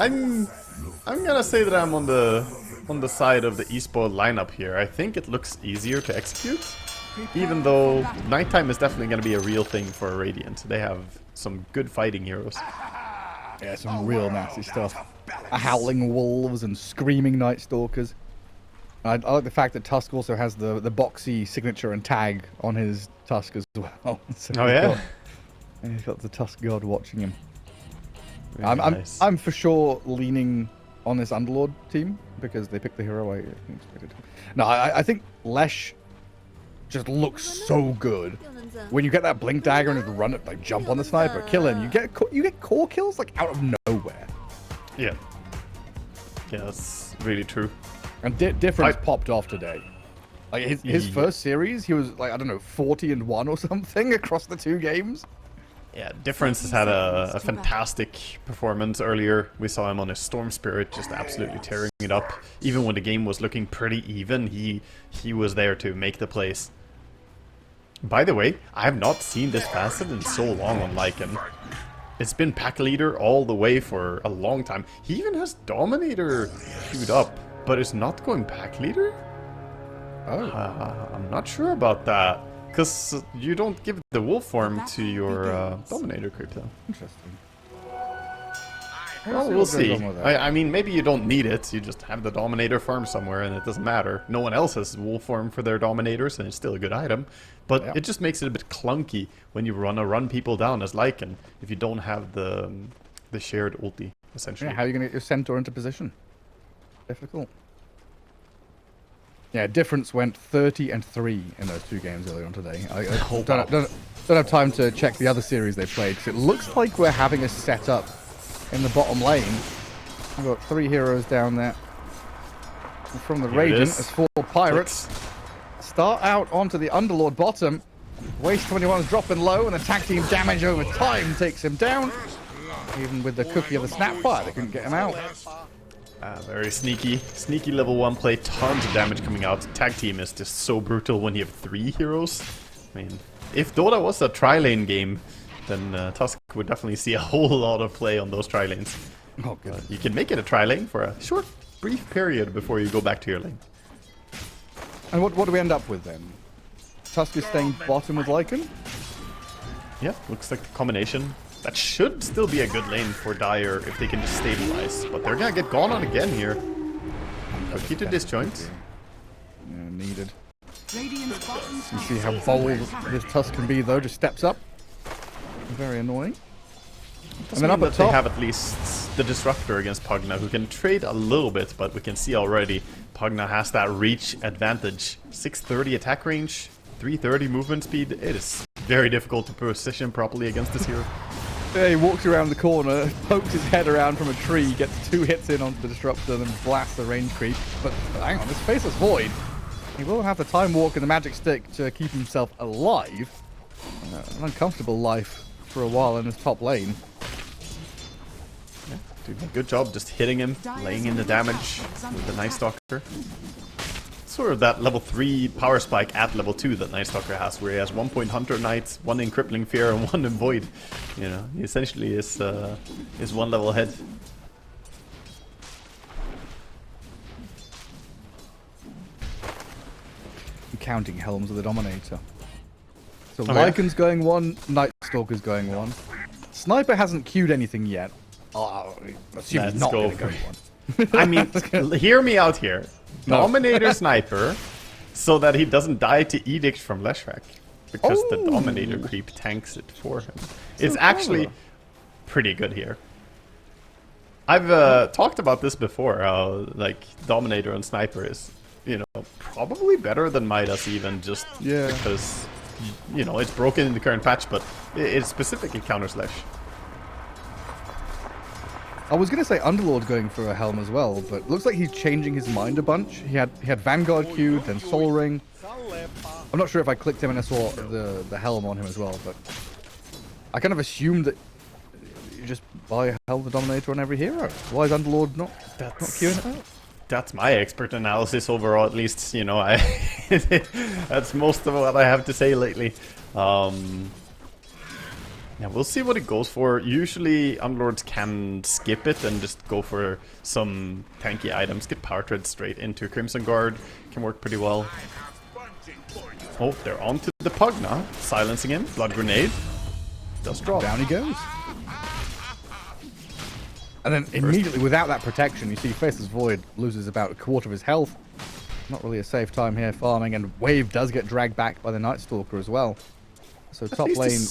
I'm gonna say that I'm on the side of the eSpoiled lineup here. I think it looks easier to execute, even though nighttime is definitely gonna be a real thing for Radiant. They have some good fighting heroes. Yeah, some real nasty stuff. Howling wolves and screaming night stalkers. I like the fact that Tusk also has the boxy signature and tag on his Tusk as well. So Oh yeah? He's got the Tusk god watching him. Nice. I'm for sure leaning on this Underlord team because they picked the hero I expected. No, I think Lesh just looks so good. When you get that blink dagger and just run it, like jump on the sniper, kill him, you get core kills like out of nowhere. Yeah. Yeah, that's really true. And difference popped off today. Like his first series, he was like, I don't know, 40-1 or something across the 2 games. Yeah, Difference has had a fantastic performance earlier. We saw him on his Storm Spirit just absolutely tearing it up. Even when the game was looking pretty even, he was there to make the plays. By the way, I have not seen this facet in so long on Lycan. It's been pack leader all the way for a long time. He even has Dominator queued up, but it's not going pack leader? Oh. I'm not sure about that. Because you don't give the wolf form to your Dominator creep though. Interesting. Well, we'll see. I mean, maybe you don't need it. You just have the Dominator farm somewhere and it doesn't matter. No one else has wolf form for their Dominators and it's still a good item. But it just makes it a bit clunky when you run people down as Lycan if you don't have the shared ulti, essentially. Yeah, how are you going to get your Centaur into position? Difficult. Yeah, Difference went 30-3 in those 2 games earlier on today. I don't have time to check the other series they played, because it looks like we're having a setup in the bottom lane. We've got 3 heroes down there. And from the Radiant, as 4 Pirates start out onto the Underlord bottom. Waste 21 is dropping low, and the tag team damage over time takes him down. Even with the cookie of the Snapfire, they couldn't get him out. Very sneaky level 1 play, tons of damage coming out. Tag team is just so brutal when you have 3 heroes. I mean, if Dota was a tri-lane game, then Tusk would definitely see a whole lot of play on those tri-lanes. Oh, good. You can make it a tri-lane for a short, brief period before you go back to your lane. And what do we end up with then? Tusk is staying bottom with Lycan? Yeah, looks like the combination. That should still be a good lane for Dire if they can just stabilize. But they're gonna get gone on again here. Cookie to disjoint. Yeah, needed. You see how bold this Tusk can be though, just steps up. Very annoying. And then up at top, they have at least the Disruptor against Pugna, who can trade a little bit, but we can see already Pugna has that reach advantage. 630 attack range, 330 movement speed. It is very difficult to position properly against this hero. Yeah, he walks around the corner, pokes his head around from a tree, gets 2 hits in onto the Disruptor, then blasts the range creep. But hang on, this Faceless Void, he will have the Time Walk and the Magic Stick to keep himself alive. An uncomfortable life for a while in his top lane. Yeah, doing a good job just hitting him, laying in the damage with the Night Stalker. Sort of that level 3 power spike at level 2 that Night Stalker has, where he has 1 point Hunter Knight, 1 in Crippling Fear, and 1 in Void. You know, he essentially is 1 level ahead. I'm counting Helms of the Dominator. So Lycan's going 1, Night Stalker's going 1. Sniper hasn't queued anything yet. Oh, assume he's not going to go 1. I mean, hear me out here. Dominator Sniper, so that he doesn't die to Edict from Leshrac. Because the Dominator creep tanks it for him. It's actually pretty good here. I've talked about this before, how like Dominator and Sniper is, you know, probably better than Midas even, just because, you know, it's broken in the current patch, but it specifically counters Lesh. I was going to say Underlord going for a helm as well, but looks like he's changing his mind a bunch. He had Vanguard queued, then Soul Ring. I'm not sure if I clicked him and I saw the helm on him as well, but I kind of assumed that you just buy a helm of the Dominator on every hero. Why is Underlord not queuing it out? That's my expert analysis overall, at least. You know, that's most of what I have to say lately. Yeah, we'll see what it goes for. Usually, Underlords can skip it and just go for some tanky items. Get Power Tread straight into Crimson Guard. Can work pretty well. Oh, they're onto the Pug now. Silencing him. Blood Grenade. Does drop. Down he goes. And then immediately, without that protection, you see Faceless Void loses about a quarter of his health. Not really a safe time here farming, and Wave does get dragged back by the Night Stalker as well. So top lane...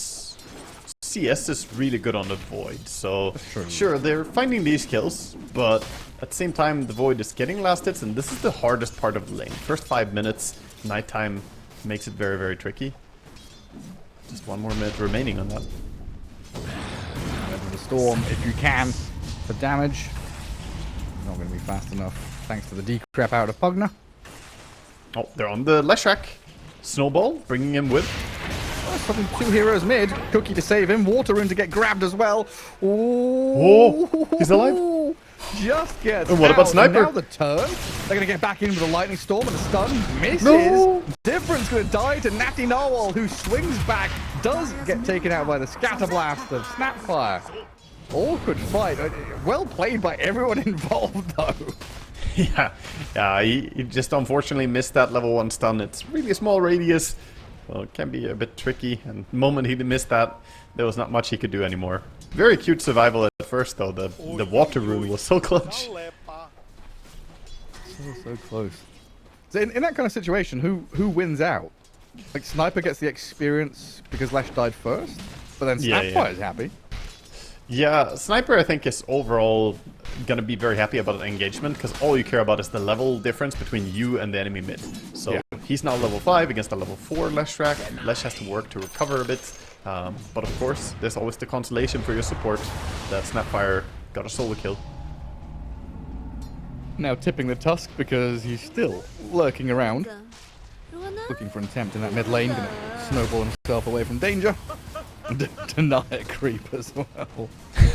CS is really good on the Void, so sure, they're finding these kills, but at the same time, the Void is getting last hits, and this is the hardest part of the lane. First 5 minutes, nighttime makes it very, very tricky. Just 1 more minute remaining on that. Over the Storm, if you can, for damage. Not going to be fast enough, thanks to the decrep out of Pugna. Oh, they're on the Leshrac. Snowball, bringing him with. Something 2 heroes mid. Cookie to save him. Water Rune to get grabbed as well. Oh, he's alive. Just gets And what about Sniper? And now the turn. They're going to get back in with a Lightning Storm and a stun. Misses. No. Difference going to die to Natty Narwhal, who swings back. Does get taken out by the Scatter Blast of Snapfire. Awkward fight. Well played by everyone involved, though. Yeah, he just unfortunately missed that level 1 stun. It's really a small radius. Well, it can be a bit tricky, and the moment he missed that, there was not much he could do anymore. Very cute survival at first, though. The Water Rune was so clutch. So close. So in that kind of situation, who wins out? Like, Sniper gets the experience because Lesh died first, but then Snapfire's happy. Yeah, Sniper, I think, is overall gonna be very happy about the engagement, because all you care about is the level difference between you and the enemy mid. So he's now level 5 against a level 4 Leshrac, and Lesh has to work to recover a bit. But of course, there's always the consolation for your support that Snapfire got a solo kill. Now tipping the Tusk because he's still lurking around, looking for an attempt in that mid lane, gonna snowball himself away from danger. Deny a creep as well.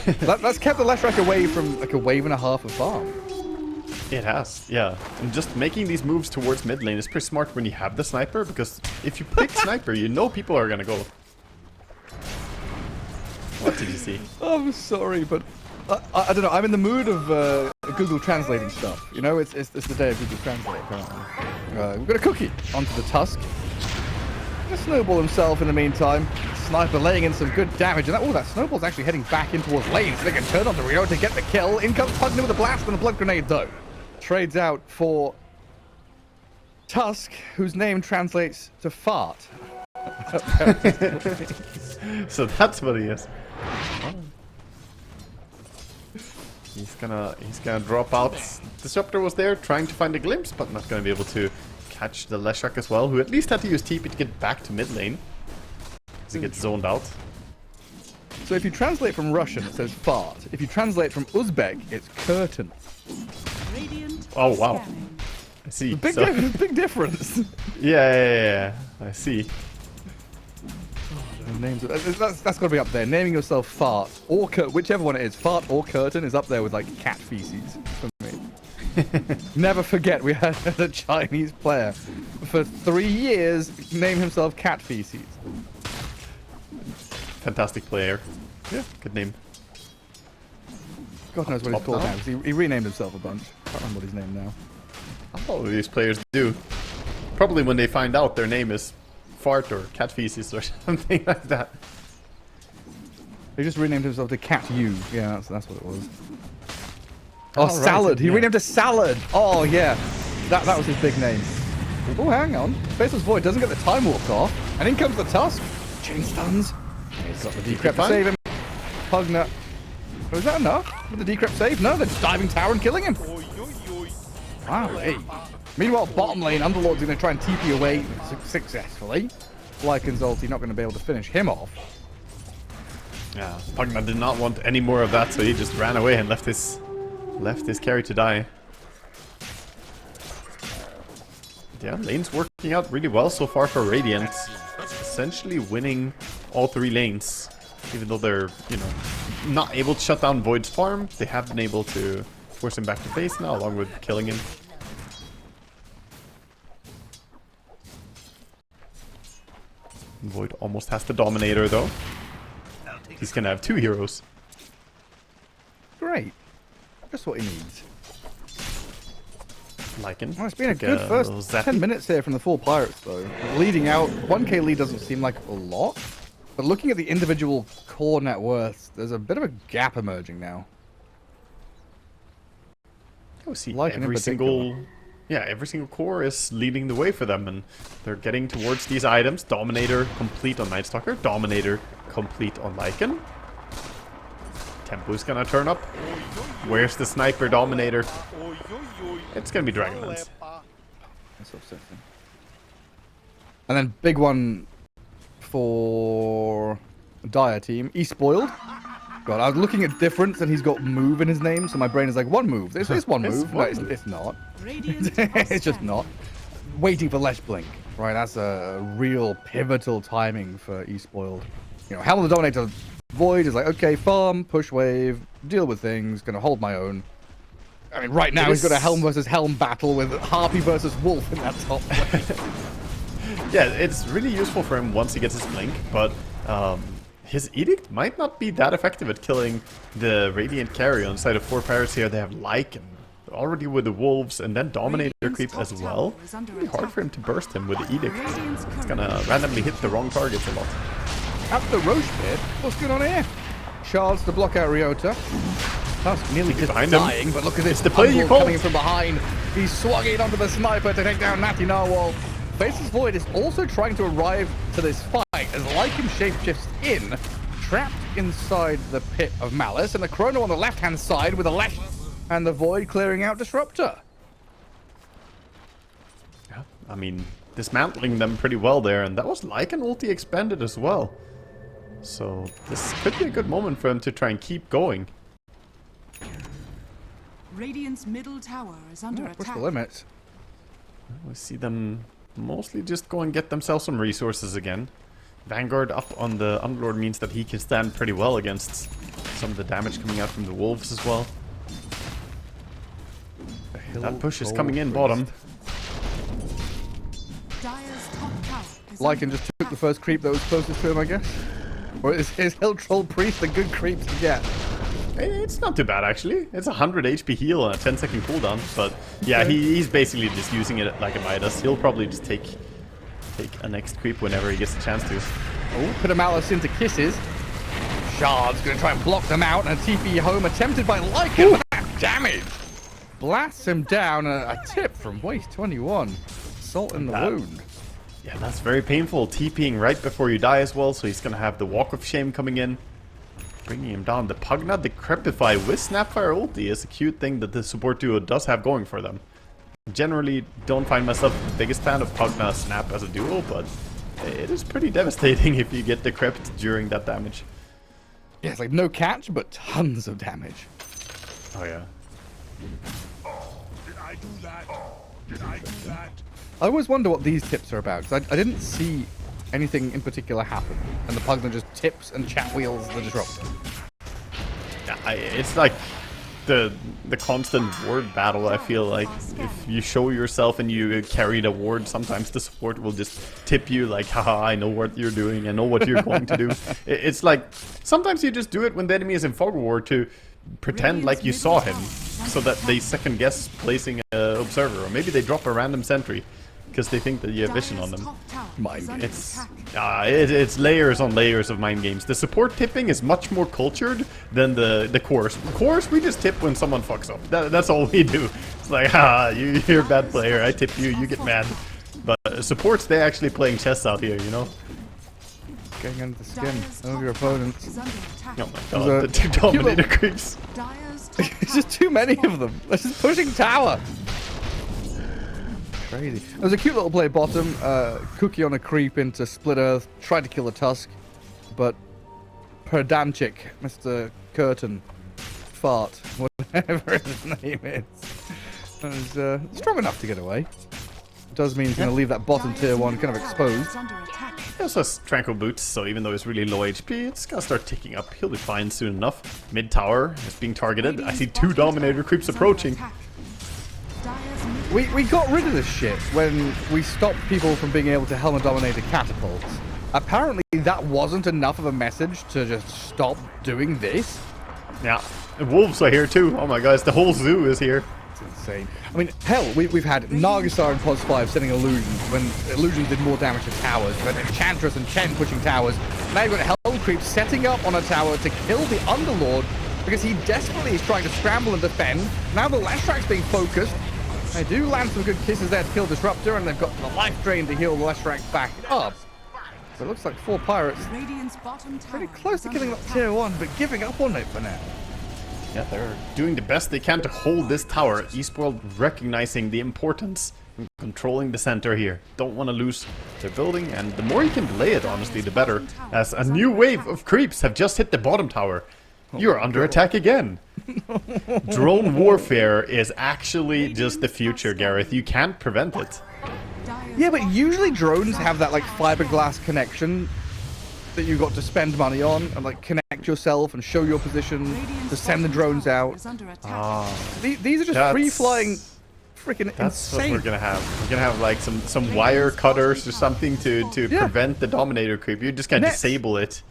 That's kept the Leshrac away from like a wave and a half of farm. It has, yeah. And just making these moves towards mid lane is pretty smart when you have the Sniper, because if you pick Sniper, you know people are gonna go. What did you see? I'm sorry, but I don't know. I'm in the mood of Google translating stuff. You know, it's the day of Google Translate, apparently. We've got a Cookie onto the Tusk. Gonna snowball himself in the meantime. Sniper laying in some good damage, and that snowball's actually heading back in towards lane, so they can turn on the Rio to get the kill. In comes Pugna with a blast and a blood grenade, though. Trades out for Tusk, whose name translates to fart. So that's what he is. He's gonna drop out. Disruptor was there trying to find a glimpse, but not gonna be able to catch the Leshrac as well, who at least had to use TP to get back to mid lane. Because he gets zoned out. So if you translate from Russian, it says fart. If you translate from Uzbek, it's curtain. Oh, wow. I see. Big difference. Yeah. I see. Names that's got to be up there. Naming yourself fart or whichever one it is, fart or curtain, is up there with like cat feces for me. Never forget, we had a Chinese player for 3 years name himself cat feces. Fantastic player. Yeah, good name. God knows what he's called now. He renamed himself a bunch. I can't remember what his name now. All of these players do. Probably when they find out their name is fart or cat feces or something like that. He just renamed himself to Cat U. Yeah, that's what it was. Oh, right, Salad. He yeah. renamed to Salad. Oh, yeah. That was his big name. Oh, hang on. Faceless Void doesn't get the Time Walk off. And in comes the Tusk. Chain stuns. He's got the decrep to save him. Pugna. Oh, is that enough? With the decrep save? No, they're diving tower and killing him. Wow, hey. Meanwhile, bottom lane, Underlord's going to try and TP away successfully. Lycan's ulti not going to be able to finish him off. Yeah, Pugna did not want any more of that, so he just ran away and left his carry to die. Yeah, lane's working out really well so far for Radiant. Essentially winning all 3 lanes. Even though they're, not able to shut down Void's farm, they have been able to force him back to base now, along with killing him. Void almost has the Dominator, though. He's gonna have 2 heroes. Great. Just what he needs. Lycan. Well, it's been a good first 10 minutes here from the 4Pirates, though. Leading out, 1k lead doesn't seem like a lot, but looking at the individual core net worths, there's a bit of a gap emerging now. We see every single core is leading the way for them, and they're getting towards these items. Dominator complete on Night Stalker. Dominator complete on Lycan. Tempo's gonna turn up. Where's the sniper Dominator? It's gonna be Dragonlance. That's upsetting. And then big one for Dire team, eSpoiled. God, I was looking at difference and he's got move in his name, so my brain is like, one move. It's one move. No, it's not. It's just not. Waiting for Lesh Blink. Right, that's a real pivotal timing for eSpoiled. You know, Helm of the Dominator Void is like, okay, farm, push wave, deal with things, gonna hold my own. I mean, right now he's got a Helm versus Helm battle with Harpy versus Wolf in that top lane. Yeah, it's really useful for him once he gets his Blink, but his Edict might not be that effective at killing the Radiant carry on the side of 4Pirates here. They have Lycan already with the Wolves, and then Dominator creep as well. It's really hard for him to burst him with the Edict. It's gonna randomly hit the wrong targets a lot. At the Roche pit, what's going on here? Shards to block out Ryota. That's nearly just dying, but look at this. The play you called. Coming from behind. He's swinging onto the sniper to take down Natty Narwhal. Faceless Void is also trying to arrive to this fight as Lycan shapeshifts in, trapped inside the pit of Malice, and the Chrono on the left-hand side with the Lesh and the Void clearing out Disruptor. Yeah, I mean, dismantling them pretty well there, and that was Lycan ulti expanded as well. So this could be a good moment for him to try and keep going. Radiant's middle tower is under attack. Push the limits. We see them mostly just go and get themselves some resources again. Vanguard up on the Underlord means that he can stand pretty well against some of the damage coming out from the Wolves as well. That push is coming in bottom. Lycan just took the first creep that was closest to him, I guess. Or is Hill Troll Priest a good creep to get? It's not too bad, actually. It's a 100 HP heal on a 10-second cooldown. But yeah, he's basically just using it like a Midas. He'll probably just take a next creep whenever he gets a chance to. Oh, put a Malice into kisses. Shard's going to try and block them out. And a TP home attempted by Lycan. But that damage blasts him down. A tip from Waste 21. Salt in the wound. Yeah, that's very painful. TPing right before you die as well, so he's gonna have the Walk of Shame coming in, bringing him down. The Pugna Decrepify with Snapfire ulti is a cute thing that the support duo does have going for them. Generally, don't find myself the biggest fan of Pugna Snap as a duo, but it is pretty devastating if you get decrepit during that damage. Yeah, it's like no catch, but tons of damage. Oh yeah. Did I do that? Did I do that? I always wonder what these tips are about, because I didn't see anything in particular happen, and the Pugna just tips and chat wheels the Disruptor. Yeah, it's like the constant ward battle. I feel like if you show yourself and you carry the ward, sometimes the support will just tip you like, haha, I know what you're doing, I know what you're going to do. It's like, sometimes you just do it when the enemy is in fog ward to pretend like you saw him, so that they second guess placing an observer, or maybe they drop a random sentry because they think that you have vision on them. It's layers on layers of mind games. The support tipping is much more cultured than the chorus. Chorus, we just tip when someone fucks up. That's all we do. It's like, you're a bad player, I tip you, you get mad. But supports, they're actually playing chess out here, you know? Getting under the skin of your opponents. Oh my god, the two Dominator creeps. It's just too many of them. They're just pushing tower. Crazy. There's a cute little play bottom. Cookie on a creep into Split Earth. Tried to kill a Tusk, but Perdanchik, Mr. Curtin, Fart, whatever his name is, was strong enough to get away. Does mean he's going to leave that bottom tier one kind of exposed. He also has Tranquil Boots, so even though he's really low HP, it's going to start ticking up. He'll be fine soon enough. Mid tower is being targeted. I see two Dominator creeps approaching. We got rid of this shit when we stopped people from being able to Helmet Dominator catapults. Apparently that wasn't enough of a message to just stop doing this? Yeah. The wolves are here too. Oh my gosh, the whole zoo is here. It's insane. I mean, hell, we've had Nargisar and Pos 5 setting illusions when illusions did more damage to towers. We've had Enchantress and Chen pushing towers. Now you've got Hell Creep setting up on a tower to kill the Underlord because he desperately is trying to scramble and defend. Now the Leshrak's being focused. They do land some good kisses there to kill Disruptor, and they've got the life drain to heal the Leshrak back up. So it looks like 4Pirates Radiant's bottom tower pretty close to is killing under that attack. tier 1, but giving up on it for now. Yeah, they're doing the best they can to hold this tower. eSpoiled recognizing the importance and controlling the center here. Don't want to lose their building, and the more you can delay it, honestly, the better. As a new wave of creeps have just hit the bottom tower. You're under attack again. Drone warfare is actually just the future, Gareth. You can't prevent it. Yeah, but usually drones have that like fiberglass connection that you got to spend money on and like connect yourself and show your position to send the drones out. These are just free-flying, freaking That's insane. what we're gonna have. We're gonna have like some wire cutters or something to prevent the Dominator creep. You just can't Nets. disable it.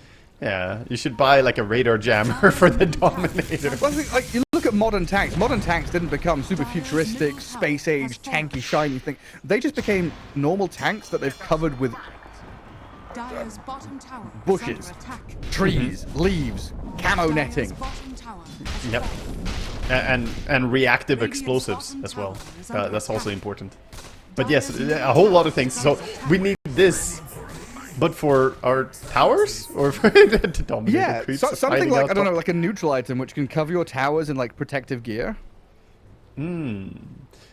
Yeah, you should buy like a radar jammer for the Dominator. Well, I think, like, you look at modern tanks. Modern tanks didn't become super futuristic, space age, tanky, shiny thing. They just became normal tanks that they've covered with Dire's bottom tower is bushes, under attack. trees, leaves, camo Dire's netting. bottom tower is Yep. And reactive explosives as well. That's also important. But yes, a whole lot of things. So we need this, but for our towers or for the Dominator Yeah, creeps. something hiding like, out I don't top? know, like a neutral item which can cover your towers in like protective gear.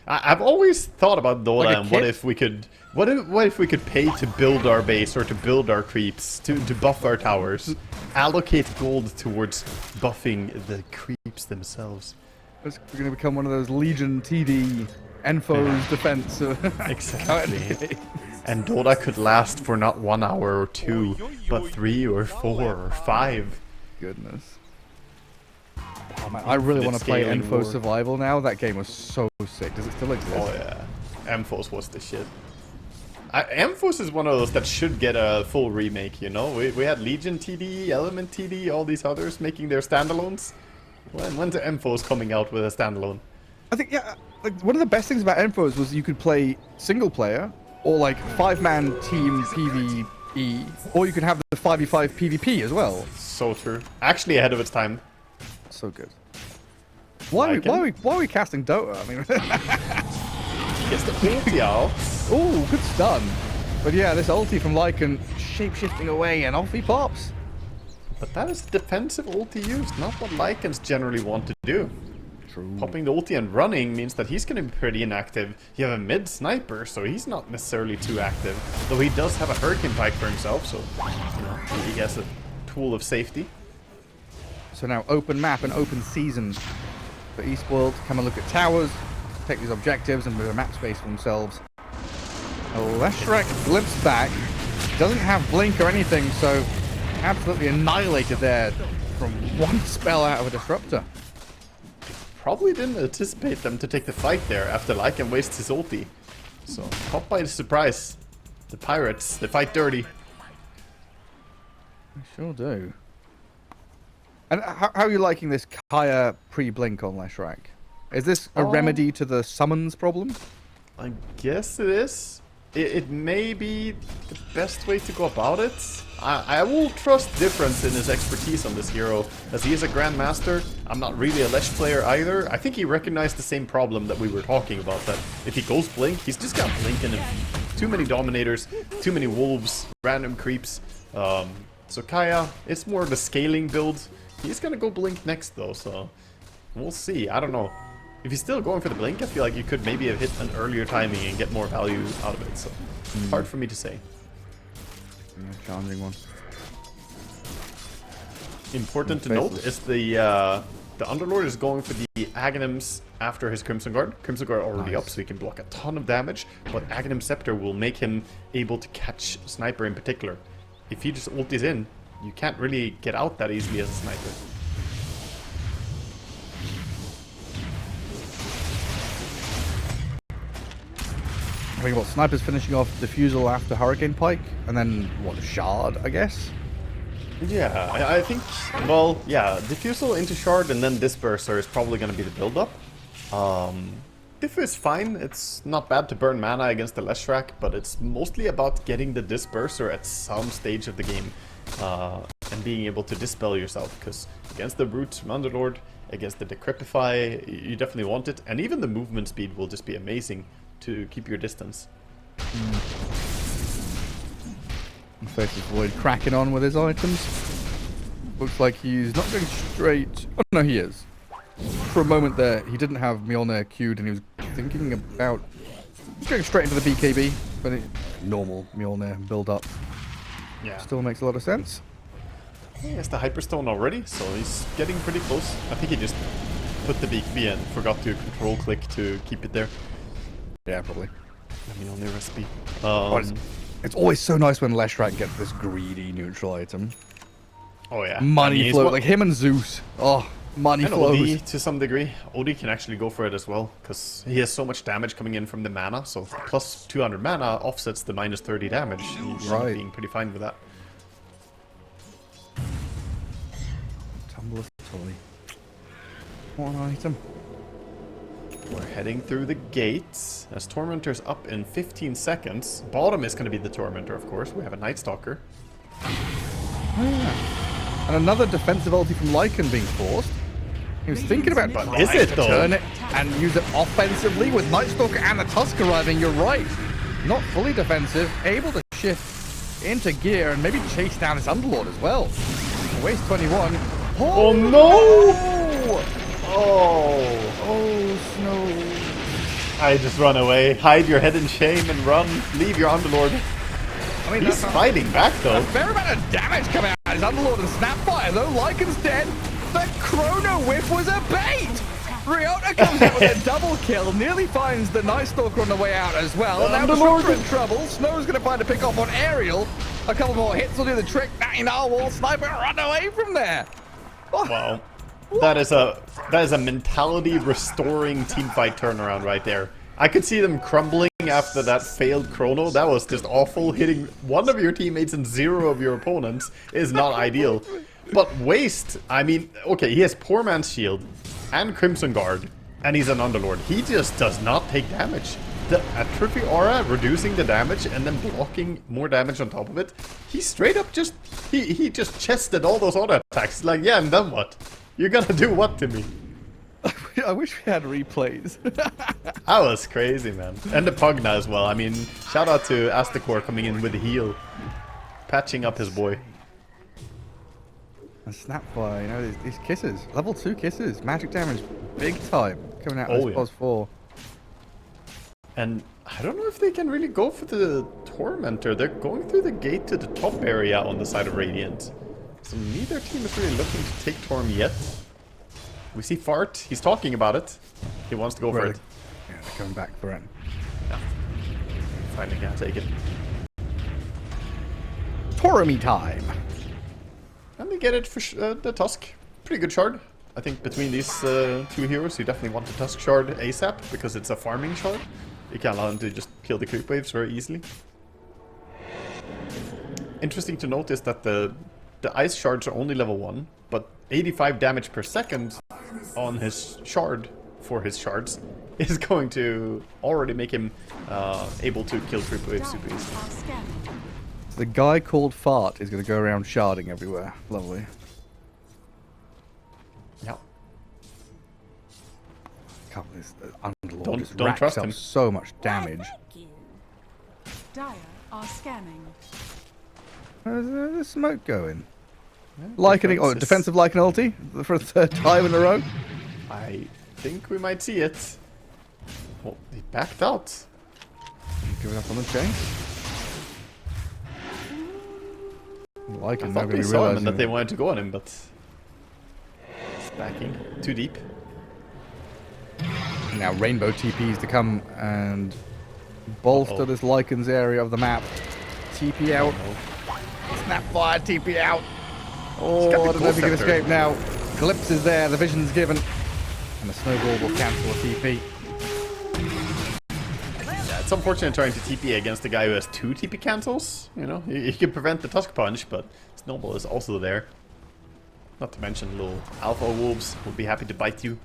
I've always thought about Dota Like a and what kit? if we could, what if we could pay to build our base or to build our creeps to buff our towers, allocate gold towards buffing the creeps themselves. We're going to become one of those Legion TD Enfo's defense. Exactly. And Dota could last for not 1 hour or 2, but 3 or 4 or 5. Goodness. Oh, man, I really want to play Scaling Enfo war. Survival now. That game was so sick. Does it still exist? Oh yeah, Amphos was the shit. Amphos is one of those that should get a full remake, you know? We had Legion TD, Element TD, all these others making their standalones. When's Amphos coming out with a standalone? I think, yeah, like one of the best things about Enfos was you could play single player or like 5-man team PvE, or you could have the 5v5 PvP as well. So true. Actually ahead of its time. So good. Why are we casting Dota? I mean, Gets the ulti out. ooh, good stun. But yeah, this ulti from Lycan shape-shifting away and off he pops. But that is defensive ulti used, not what Lycans generally want to do. True. Popping the ulti and running means that he's going to be pretty inactive. You have a mid sniper, so he's not necessarily too active. Though he does have a Hurricane Pike for himself, so you know, he has a tool of safety. So now open map and open season for eSpoiled. Come and look at towers, take these objectives and move a map space for themselves. Leshrak glimpse back. Doesn't have blink or anything, so absolutely annihilated there from one spell out of a disruptor. Probably didn't anticipate them to take the fight there after Lycan wastes his ulti. So, caught by the surprise. The pirates, they fight dirty. I sure do. And how are you liking this Kaya pre-blink on Leshrak? Is this a remedy to the summons problem? I guess it is. It may be the best way to go about it. I will trust Difference in his expertise on this hero, as he is a Grandmaster. I'm not really a Lesh player either. I think he recognized the same problem that we were talking about, that if he goes Blink, he's just got Blink in him. Too many Dominators, too many Wolves, random creeps. So Kaya, it's more the scaling build. He's gonna go Blink next though, so we'll see. I don't know. If he's still going for the Blink, I feel like you could maybe have hit an earlier timing and get more value out of it, so hard for me to say. Yeah, challenging one. Important to note is the Underlord is going for the Aghanims after his Crimson Guard. Crimson Guard already up, so he can block a ton of damage, but Aghanim Scepter will make him able to catch Sniper in particular. If he just ultis in, you can't really get out that easily as a Sniper. I mean, what, Sniper's finishing off Diffusal after Hurricane Pike, and then, what, Shard, I guess? Yeah, I think, well, yeah, Diffusal into Shard and then Disperser is probably going to be the build-up. Diff is fine, it's not bad to burn mana against the Leshrac, but it's mostly about getting the Disperser at some stage of the game and being able to dispel yourself, because against the Brute from Underlord, against the Decrepify, you definitely want it, and even the movement speed will just be amazing to keep your distance. Faces Void cracking on with his items. Looks like he's not going straight. Oh no, he is. For a moment there, he didn't have Mjolnir queued, and he was thinking about going straight into the BKB, but normal Mjolnir build up. Yeah. Still makes a lot of sense. He has the Hyperstone already, so he's getting pretty close. I think he just put the BKB and forgot to control click to keep it there. Yeah, probably. I mean, on the recipe. It's always so nice when Leshrac gets this greedy neutral item. Oh yeah. Money flow, like him and Zeus. Oh, money and flows. Odie to some degree. Odie can actually go for it as well, because he has so much damage coming in from the mana, so plus 200 mana offsets the minus 30 damage. He's being pretty fine with that. Tumblr Tully. One item. We're heading through the gates as Tormentor's up in 15 seconds. Bottom is going to be the Tormentor, of course. We have a Night Stalker. Oh, yeah. And another defensive ulti from Lycan being forced. He was thinking about turn it and use it offensively with Night Stalker and the Tusk arriving. You're right. Not fully defensive, able to shift into gear and maybe chase down his Underlord as well. Waste 21. Oh no! Oh, Snow. I just run away. Hide your head in shame and run. Leave your Underlord. I mean, he's fighting back though. A fair amount of damage coming out. His Underlord and Snapfire though. Lycan's dead. The Chrono Whiff was a bait. Ryota comes out with a double kill. Nearly finds the Night Stalker on the way out as well. Now the Underlord's in trouble. Snow's going to find a pick off on Aerial. A couple more hits will do the trick. Narwhal Sniper run away from there. Oh. Wow. That is a mentality restoring teamfight turnaround right there. I could see them crumbling after that failed chrono. That was just awful. Hitting one of your teammates and 0 of your opponents is not ideal. But Waste, I mean, okay, he has Poor Man's Shield and Crimson Guard, and he's an Underlord. He just does not take damage. The Atrophy Aura reducing the damage and then blocking more damage on top of it. He straight up just, he just chested all those auto attacks. Like, yeah, and then what? You're gonna do what to me? I wish we had replays. That was crazy, man. And the Pugna as well. I mean, shout out to Astacor coming in with the heal. Patching up his boy. And Snapfire, you know, these kisses. Level 2 kisses. Magic damage, big time. Coming out of this +4. And I don't know if they can really go for the Tormentor. They're going through the gate to the top area on the side of Radiant. So neither team is really looking to take Torm yet. We see Fart. He's talking about it. He wants to go for it. Yeah, they're coming back for it. Yeah. Finally can't take it. Tormy time. And they get it for the Tusk. Pretty good shard. I think between these two heroes, you definitely want the Tusk shard ASAP, because it's a farming shard. You can allow them to just kill the creep waves very easily. Interesting to notice that the ice shards are only level 1, but 85 damage per second on his shard for his shards is going to already make him able to kill creep waves super easily. So the guy called Fart is going to go around sharding everywhere. Lovely. Yeah. Can't believe this Underlord just don't racks trust up him. so much damage. Dire are scanning. There's a smoke going. Yeah, Defensive Lycan ulti for a 3rd time in a row. I think we might see it. Well, he backed out. Giving up on the chase. Lycan I now thought going to we be saw him realizing and that they wanted to go on him, but it's backing too deep. Now Rainbow TPs to come and bolster this Lycan's area of the map. TP out. Snapfire TP out. Oh, I don't know if he can escape now. Glimpse is there, the vision's given. And the snowball will cancel a TP. Yeah, it's it's unfortunate trying to TP against a guy who has 2 TP cancels. You know, you can prevent the Tusk Punch, but Snowball is also there. Not to mention little alpha wolves will be happy to bite you.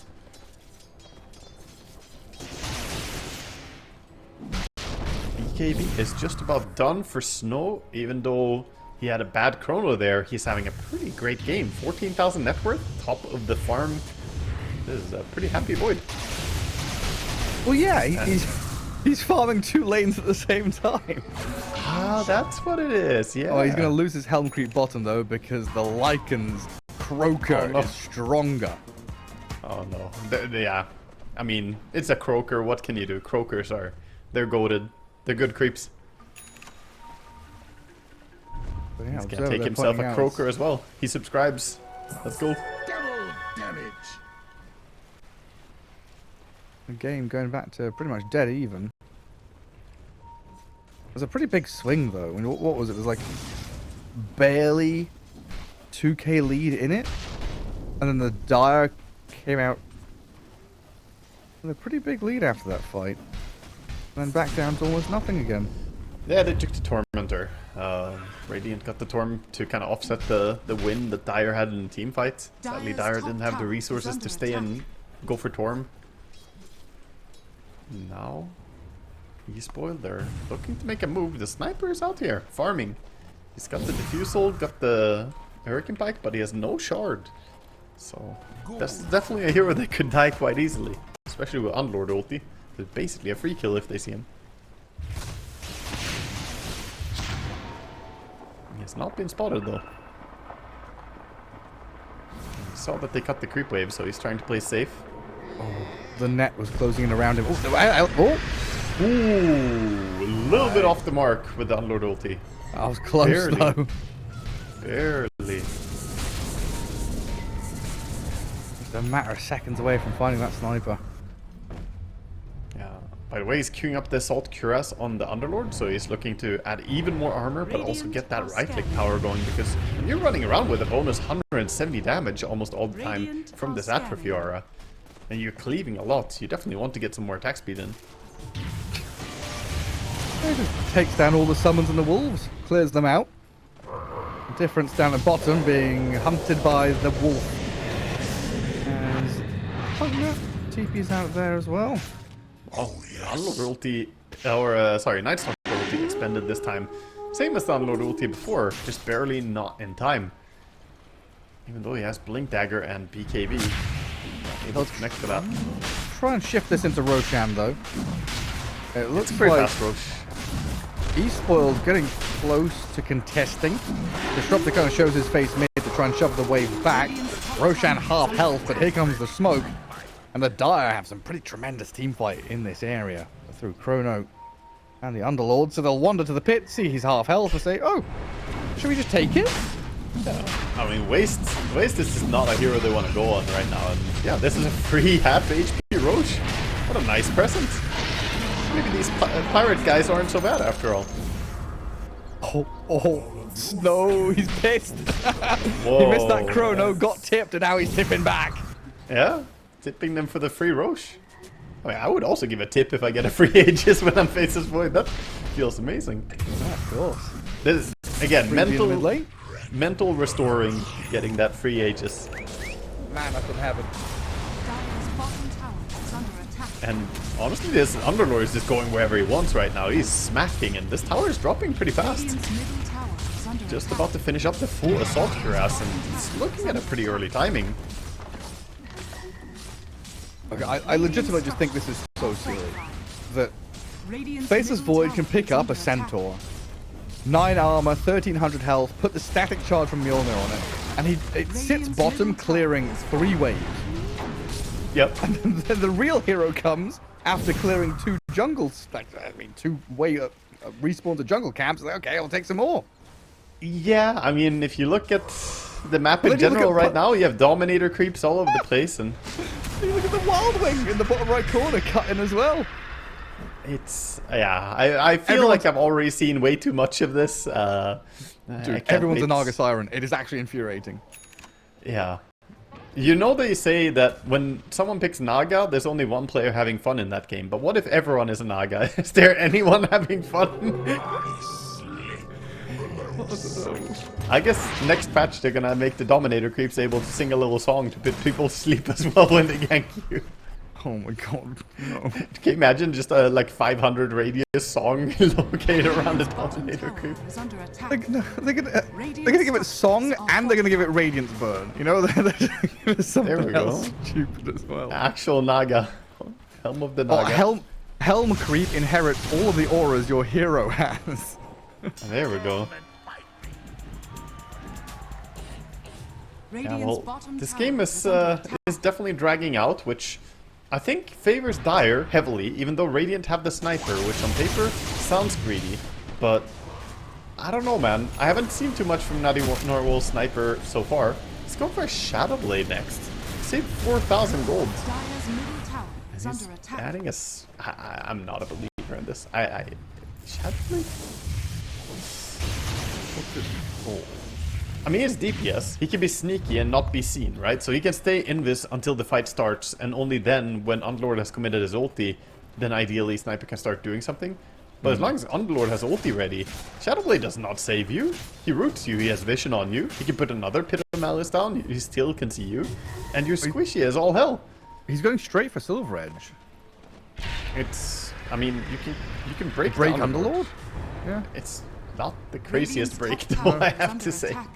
BKB is just about done for Snow, even though he had a bad chrono there. He's having a pretty great game. 14,000 net worth, top of the farm. This is a pretty happy Void. Well, yeah, he's farming 2 lanes at the same time. Ah, that's what it is, yeah. Oh, he's going to lose his Helm Creep bottom, though, because the Lycan's Croaker is stronger. Oh, no. Yeah. I mean, it's a Croaker. What can you do? Croakers they're goated. They're good creeps. Yeah, He's going to take himself a Croaker as well. He subscribes. Let's go. Double damage. The game going back to pretty much dead even. It was a pretty big swing, though. I mean, what was it? It was like barely 2k lead in it. And then the Dire came out with a pretty big lead after that fight. And then back down to almost nothing again. Yeah, they took the Tormentor. Radiant got the Torm to kind of offset the win that Dire had in the team fight. Sadly, Dire didn't have the resources to stay and go for Torm. Now, eSpoiled, they're looking to make a move. The Sniper is out here, farming. He's got the Diffusal, got the Hurricane Pike, but he has no Shard. So, that's definitely a hero that could die quite easily. Especially with Unlord ulti. It's basically a free kill if they see him. He has not been spotted though. He saw that they cut the creep wave, so he's trying to play safe. Oh, the net was closing in around him. Oh! Ooh, a little bit off the mark with the Unlord ulti. I was close Barely. though. Barely. Just a matter of seconds away from finding that sniper. Yeah. By the way, he's queuing up the Assault Cuirass on the Underlord, so he's looking to add even more armor, but also get that right-click power going, because when you're running around with a bonus 170 damage almost all the time from this Atrophy aura, and you're cleaving a lot, you definitely want to get some more attack speed in. He just takes down all the summons and the wolves, clears them out. The difference down at bottom being hunted by the wolf. And TP's out there as well. Oh, Unlord ulti, or sorry, Nightstalker ulti expended this time. Same as the Unlord ulti before, just barely not in time. Even though he has Blink Dagger and BKB. Able to connect to that. Try and shift this into Roshan though. It looks Pretty like fast Roche. eSpoiled getting close to contesting. Disruptor kind of shows his face mid to try and shove the wave back. Roshan half health, but here comes the smoke. And the Dire have some pretty tremendous team fight in this area through Chrono and the Underlord. So they'll wander to the pit, see he's half health, and say, oh, should we just take it? I mean, Waste is just not a hero they want to go on right now. And yeah, this is a free half HP Roche. What a nice present. Maybe these pirate guys aren't so bad after all. Oh, Snow, he's pissed. Whoa. He missed that Chrono, got tipped, and now he's tipping back. Yeah, tipping them for the free Roche. I mean, I would also give a tip if I get a free Aegis when I'm Faceless Void. That feels amazing. Yeah, of course. This is, again, Free mental restoring, getting that free Aegis. Man up in heaven. Dire's bottom tower is under attack. And honestly, this Underlord is just going wherever he wants right now. He's smacking, and this tower is dropping pretty fast. Radiant's middle tower is under Just attack. about to finish up the full Assault Cuirass, and it's looking at a pretty early timing. Okay, I legitimately just think this is so silly. That Radiant's Faceless middle Void tower can pick is up under a Centaur. 9 armor, 1300 health, put the static charge from Mjolnir on it, and it sits bottom clearing 3 waves. Yep. And then the real hero comes after clearing 2 jungle, 2 respawn to jungle camps. Like, okay, I'll take some more. Yeah, I mean, if you look at the map But in then you look general at right now, you have Dominator creeps all over the place, and You look at the Wild Wing in the bottom right corner cutting as well. it's, yeah, I feel Everyone's- like I've already seen way too much of this. I Dude, can't everyone's wait. an Argus Siren. It is actually infuriating. Yeah. You know they say that when someone picks Naga, there's only one player having fun in that game. But what if everyone is a Naga? Is there anyone having fun? I guess next patch they're gonna make the Dominator creeps able to sing a little song to put people to sleep as well when they gank you. Oh my god, no. Can you imagine just a like 500 radius song located around the Dominator creep? Is under attack. They're gonna give it song and they're gonna give it Radiance Burn. You know, they're giving it something else stupid as well. Actual Naga. Helm of the Oh, Naga. Helm Creep inherits all of the auras your hero has. There we go. Yeah, well, this game is definitely dragging out, which I think favors Dire heavily, even though Radiant have the sniper, which on paper sounds greedy, but I don't know, man. I haven't seen too much from Natty Norwal's sniper so far. Let's go for a Shadow Blade next. Save 4,000 gold. Dire's middle tower is He's under attack. adding us. I'm not a believer in this. Shadow Blade? I mean, it's DPS. He can be sneaky and not be seen, right? So he can stay invis until the fight starts, and only then, when Underlord has committed his ulti, then ideally Sniper can start doing something. But as long as Underlord has ulti ready, Shadowblade does not save you. He roots you, he has vision on you, he can put another Pit of Malice down, he still can see you, and you're squishy as all hell. He's going straight for Silver Edge. It's... I mean, you can break Break the Underlord? Yeah. It's not the craziest break, Radiant's top though, tower I is have under to say. attack.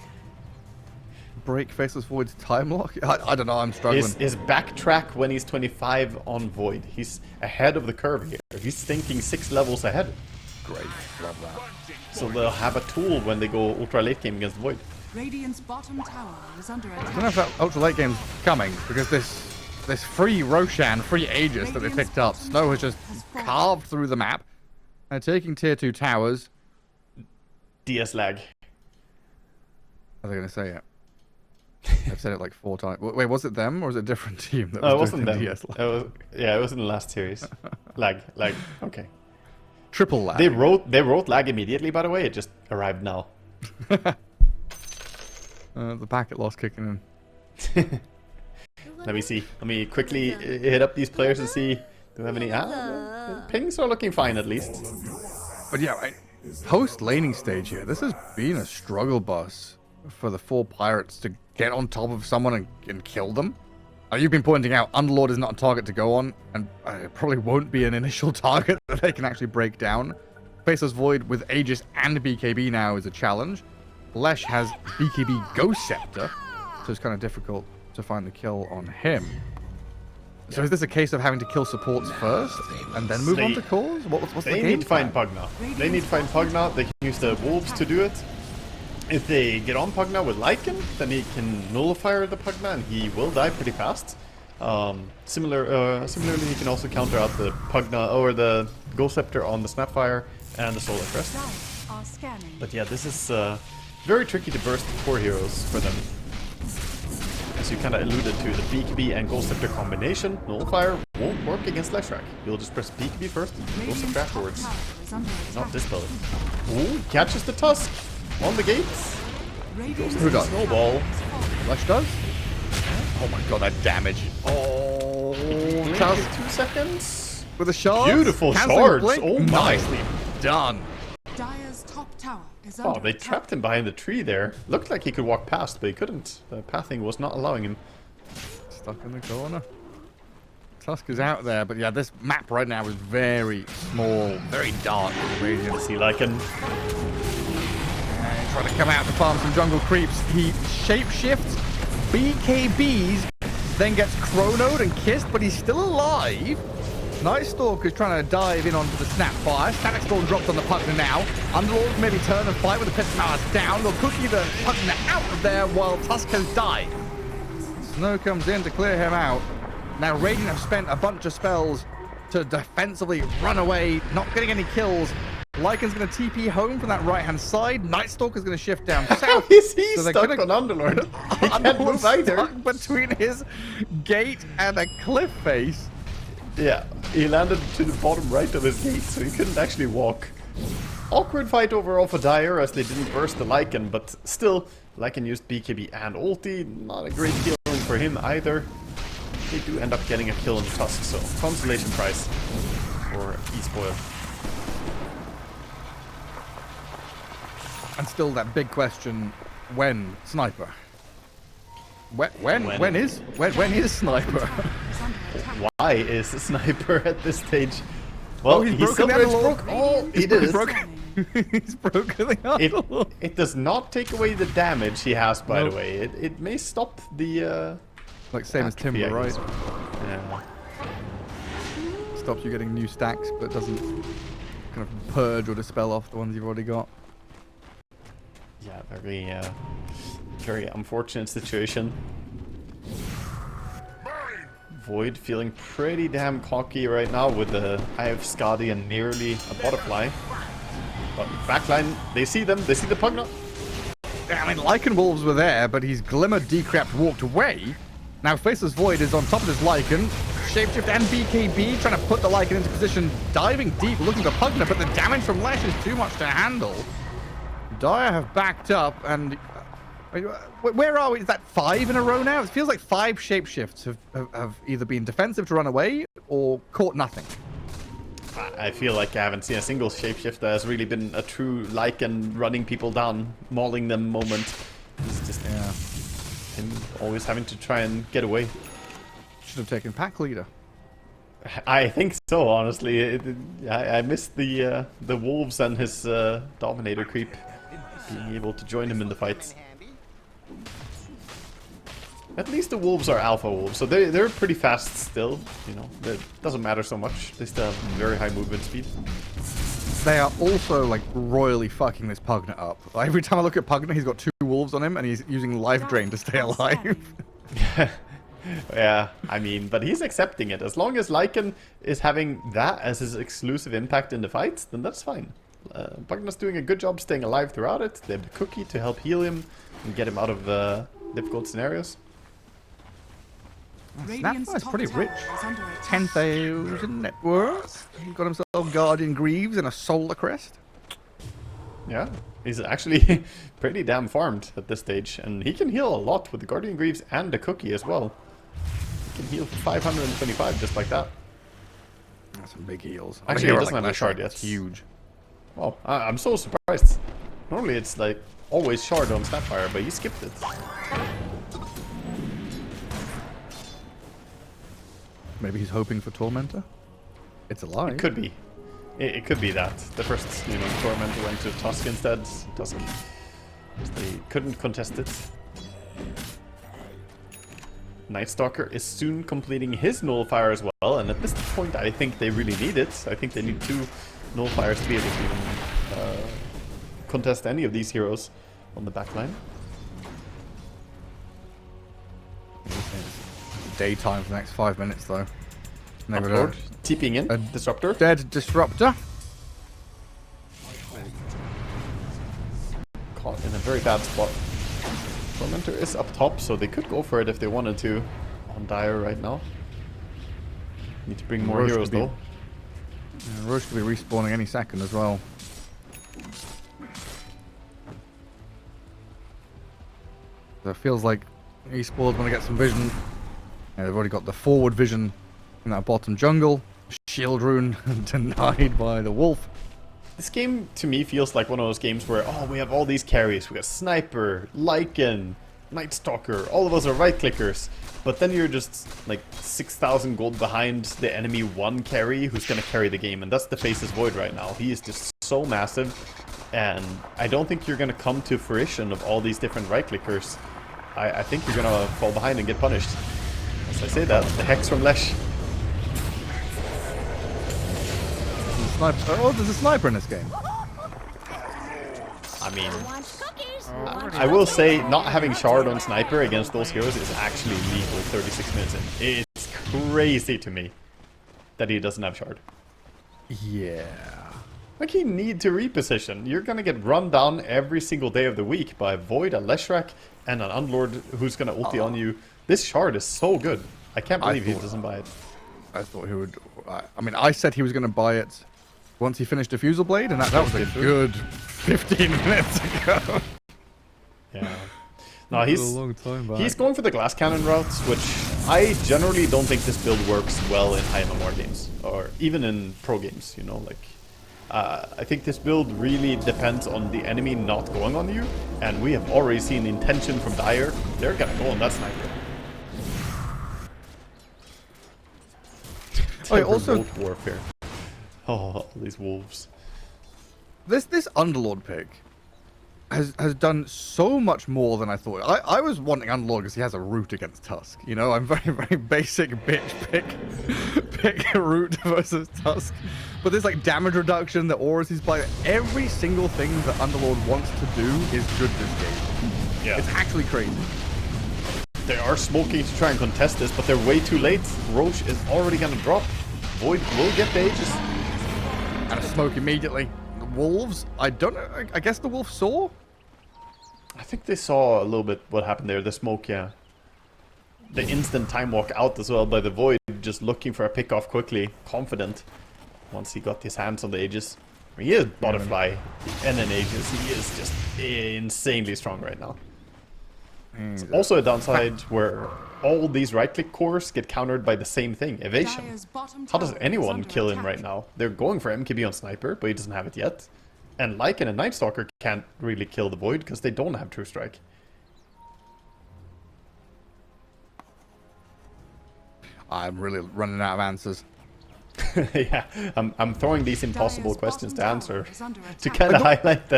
Break Faceless Void's time lock? I don't know, I'm struggling. His backtrack when he's 25 on Void. He's ahead of the curve here. He's thinking 6 levels ahead. Great, love that. So they'll have a tool when they go ultra late game against Void. Radiant's bottom tower is under I don't know if attack. that ultra late game's coming, because this free Roshan, free Aegis that they picked up, Snow has just carved through the map. They're taking tier 2 towers. DS lag. Are they going to say it? I've said it like 4 times. Wait, was it them or was it a different team that No, it was wasn't doing them. the DS lag? It was in the last series. lag. Okay. Triple lag. They wrote lag immediately, by the way. It just arrived now. The packet loss kicking in. Let me see. Let me quickly hit up these players and see. Do we have any? Pings are looking fine at least. But yeah, post laning stage here, this has been a struggle bus for the 4Pirates to get on top of someone and kill them. You've been pointing out Underlord is not a target to go on, and it probably won't be an initial target that they can actually break down. Faceless Void with Aegis and BKB now is a challenge. Lesh has BKB Ghost Scepter, so it's kind of difficult to find the kill on him. So is this a case of having to kill supports first and then move on to cores? What's the They game need to find plan? Pugna. They need to find Pugna. They can use the wolves to do it. If they get on Pugna with Lycan, then he can nullify the Pugna and he will die pretty fast. Similarly, he can also counter out the Pugna or the Ghost Scepter on the Snapfire and the Solar Crest. Dice are scanning. But yeah, this is very tricky to burst core heroes for them. As you kind of alluded to, the BKB and Ghost Scepter combination, Nullifier, won't work against Leshrac. You'll just press BKB first and Ghost Scepter afterwards. Is under Not attack. dispel it. Ooh, catches the Tusk on the gates. Radiant's Who does? Snowball. Lesh does? Oh my god, that damage. Oh, Tusk 2 seconds. with a shard. Beautiful Canceling shards. blink. Oh my. Nicely done. Dire's top tower is Oh, under they attack. trapped him behind the tree there. Looked like he could walk past, but he couldn't. The pathing was not allowing him. Stuck in the corner. Tusk is out there, but yeah, this map right now is very small, very dark. Radiant. See, Lycan. And trying to come out to farm some jungle creeps. He shapeshifts, BKBs, then gets chronoed and kissed, but he's still alive. Night Stalker's trying to dive in onto the Snapfire. Static Storm dropped on the Pugna now. Underlord maybe turn and fight with the Pit of Malice down. They'll cookie the Pugna out of there while Tusk has died. Snow comes in to clear him out. Now Radiant have spent a bunch of spells to defensively run away, not getting any kills. Lycan's going to TP home from that right-hand side. Night Stalker's going to shift down How south. is he So they're stuck gonna- on Underlord? He can't move Underlord's either. stuck between his gate and a cliff face. Yeah, he landed to the bottom right of his gate, so he couldn't actually walk. Awkward fight overall for Dire, as they didn't burst the Lycan, but still, Lycan used BKB and ulti. Not a great deal going for him either. They do end up getting a kill on the Tusk, so consolation prize for eSpoiled. And still that big question, when Sniper? When is Sniper? Why is Sniper at this stage? Well, Oh, he's he's broken still the broke. Oh, He's it is. Scanning. He's broken the idol. It does not take away the damage he has, by Nope. the way. It may stop the... Like same as atrophy, Timber, I right? guess. Yeah. Stops you getting new stacks, but doesn't kind of purge or dispel off the ones you've already got. Yeah, very unfortunate situation. Void feeling pretty damn cocky right now with the Eye of Skadi and nearly a butterfly. But backline, they see them, they see the Pugna. I mean, Lycan Wolves were there, but he's Glimmer, Decrept, walked away. Now Faceless Void is on top of his Lycan. Shapeshift and BKB trying to put the Lycan into position, diving deep, looking for Pugna, but the damage from Lesh is too much to handle. Dire have backed up, and where are we? Is that 5 in a row now? It feels like 5 Shapeshifts have either been defensive to run away or caught nothing. I feel like I haven't seen a single shapeshifter that has really been a true Lycan running people down, mauling them moment. It's just him always having to try and get away. Should have taken Pack Leader. I think so, honestly. I missed the wolves and his Dominator creep being able to join him in the fights. At least the wolves are alpha wolves, so they're pretty fast still. You know, it doesn't matter so much. They still have very high movement speed. They are also like royally fucking this Pugna up. Like, every time I look at Pugna, he's got 2 wolves on him, and he's using Life Drain to stay alive. Yeah, I mean, but he's accepting it. As long as Lycan is having that as his exclusive impact in the fights, then that's fine. Pugna's doing a good job staying alive throughout it. They have the cookie to help heal him and get him out of difficult scenarios. Snapfire is pretty top rich. tower is under attack. 10,000 net worth. He's got himself Guardian Greaves and a Solar Crest. Yeah, he's actually pretty damn farmed at this stage, and he can heal a lot with the Guardian Greaves and the cookie as well. He can heal for 525 just like that. That's some big heals. Actually, he doesn't have a shard yet. It's huge. Well, I'm so surprised. Normally it's like always shard on Snapfire, but he skipped it. Maybe he's hoping for Tormentor? It's alive. It could be. It could be that. The first, Tormentor went to Tusk instead. Tusk, they couldn't contest it. Night Stalker is soon completing his Nullifier as well, and at this point I think they really need it. I think they need 2 Nullifiers to be able to even contest any of these heroes on the backline. Daytime for the next 5 minutes, though. Maybe Upward, TPing in, Disruptor. Dead Disruptor. Caught in a very bad spot. Tormentor is up top, so they could go for it if they wanted to on Dire right now. Need to bring more Roche heroes could be- though. Yeah, Roche could be respawning any second as well. So it feels like eSpoiled want to get some vision. Yeah, they've already got the forward vision in that bottom jungle. Shield rune denied by the wolf. This game to me feels like one of those games where, oh, we have all these carries. We got Sniper, Lycan, Night Stalker, all of us are right clickers. But then you're just like 6,000 gold behind the enemy 1 carry who's gonna carry the game, and that's the Faceless Void right now. He is just so massive, and I don't think you're gonna come to fruition of all these different right clickers. I think you're gonna fall behind and get punished. As I say that, the Hex from Lesh. Oh, there's a sniper in this game. I mean, I will say not having Shard on Sniper against those heroes is actually legal 36 minutes in. It's crazy to me that he doesn't have Shard. Yeah. Like, he need to reposition. You're gonna get run down every single day of the week by a Void, a Leshrac, and an Unlord who's gonna ulti on you. This Shard is so good. I can't believe he doesn't buy it. I thought he would. I mean, I said he was going to buy it once he finished Diffusal Blade, and that was a good 15 minutes ago. Yeah. No, a long time back. he's going for the glass cannon routes, which I generally don't think this build works well in high MMR games, or even in pro games, you know, like... I think this build really depends on the enemy not going on you, and we have already seen intention from Dire. They're gonna go on that sniper. Oh, also Remote warfare. Oh, these wolves. this Underlord pick has done so much more than I thought. I was wanting Underlord because he has a root against Tusk. You know, I'm very basic bitch pick a root versus Tusk. But there's like damage reduction, the auras he's playing, every single thing that Underlord wants to do is good this game. Yeah. It's actually crazy. They are smoking to try and contest this, but they're way too late. Roche is already gonna drop. Void will get the Aegis. And a smoke immediately. The wolves, I don't know, I guess the wolf saw? I think they saw a little bit what happened there, the smoke, yeah. The instant time walk out as well by the Void, just looking for a pick off quickly, confident. Once he got his hands on the Aegis. I mean, he is Butterfly and an Aegis. He is just insanely strong right now. It's also a downside where all these right-click cores get countered by the same thing, evasion. Dire's bottom How does tower is anyone under kill him attack. right now? They're going for MKB on Sniper, but he doesn't have it yet. And Lycan and Night Stalker can't really kill the Void because they don't have True Strike. I'm really running out of answers. Yeah, I'm throwing these impossible Dire's questions to bottom answer tower is under to attack. kind of highlight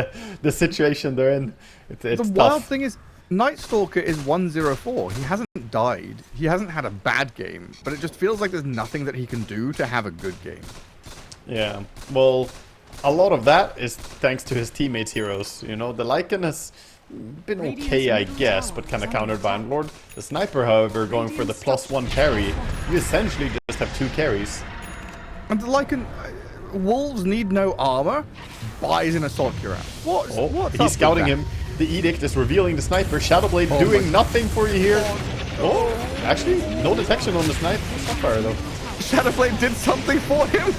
the situation they're in. It's The tough. wild thing is, Night Stalker is 104. He hasn't died. He hasn't had a bad game, but it just feels like there's nothing that he can do to have a good game. Yeah, well, a lot of that is thanks to his teammates' heroes. You know, the Lycan has been okay, I guess, but kind of countered by Lord. The Sniper, however, going for the +1 carry. You essentially just have 2 carries. And the Lycan, wolves need no armor, buys in a Assault Cure. What's Oh, up he's with scouting that? him. The Edict is revealing the Sniper. Shadowblade Oh doing my- nothing for you here. Oh, actually, no detection on the Snapfire though. Shadowblade did something for him.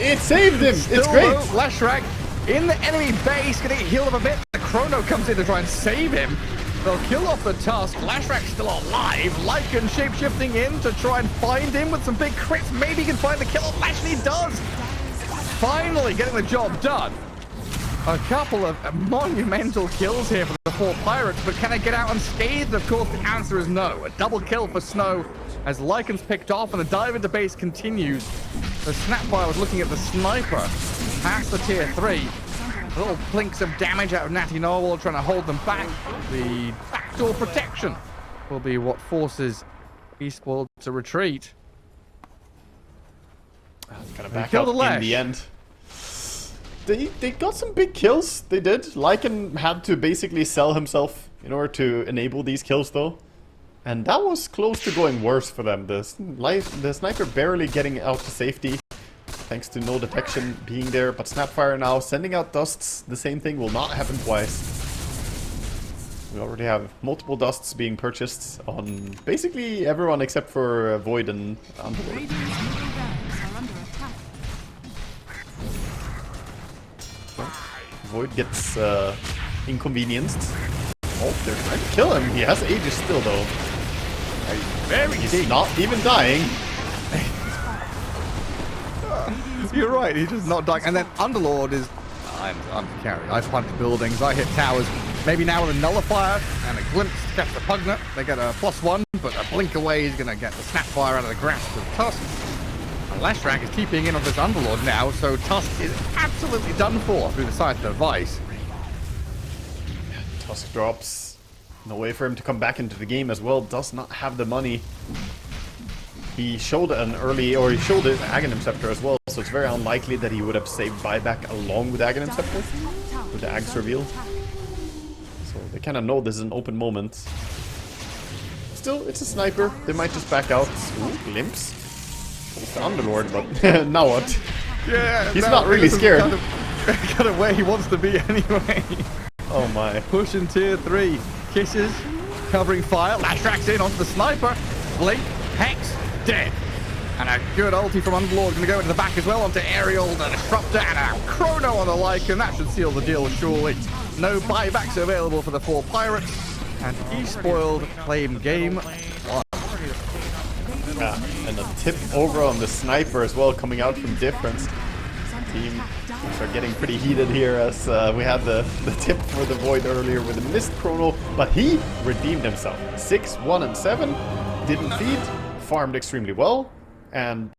It saved him. Still It's great. though, Lashrak in the enemy base, getting healed up a bit. The Chrono comes in to try and save him. They'll kill off the Tusk. Lashrak's still alive. Lycan shapeshifting in to try and find him with some big crits. Maybe he can find the kill. Actually, he does. Finally getting the job done. A couple of monumental kills here for the 4Pirates, but can I get out unscathed? Of course, the answer is no. A double kill for Snow as Lycan's picked off and the dive into base continues. The Snapfire was looking at the Sniper past the tier 3. Little plinks of damage out of Natty Narwhal trying to hold them back. The backdoor protection will be what forces eSpoiled to retreat. Kind of back killed out the Lash. in the end. They got some big kills. They did. Lycan had to basically sell himself in order to enable these kills, though. And that was close to going worse for them. The Sniper barely getting out to safety, thanks to no detection being there. But Snapfire now sending out dusts. The same thing will not happen twice. We already have multiple dusts being purchased on basically everyone except for Void and Underlord. Radiant's middle barracks are under attack. Void gets inconvenienced. Oh, they're trying to kill him. He has Aegis still, though. He's not even dying. You're right, he's just not dying. And then Underlord is... I'm carried. I punch buildings, I hit towers. Maybe now with a Nullifier and a glimpse to catch the Pugnet. They get a +1, but a blink away is going to get the Snapfire out of the grasp of Tusk. And Lashrak is keeping in on this Underlord now, so Tusk is absolutely done for through the Scythe device. Tusk drops. No way for him to come back into the game as well. Does not have the money. He showed an early, or he showed an Aghanim Scepter as well, so it's very unlikely that he would have saved buyback along with Aghanim Scepter, with the Ags reveal. So they kind of know this is an open moment. Still, it's a Sniper. They might just back out. Ooh, glimpse. It's the Underlord, but now what? Yeah, He's not really scared. Kind of where he wants to be anyway. Oh my. Pushing tier 3. Kisses, covering fire. Lashrak's in onto the Sniper. Blink, Hex, dead. And a good ulti from Underlord. Going to go into the back as well onto Aerial, the Disruptor, and a Chrono on the Lycan. That should seal the deal, surely. No buybacks available for the 4Pirates. And eSpoiled claim game 1. Yeah, and a tip over on the sniper as well, coming out from difference. Teams are getting pretty heated here as we had the tip for the Void earlier with a missed chrono, but he redeemed himself. 6, 1, and 7, didn't feed, farmed extremely well, and...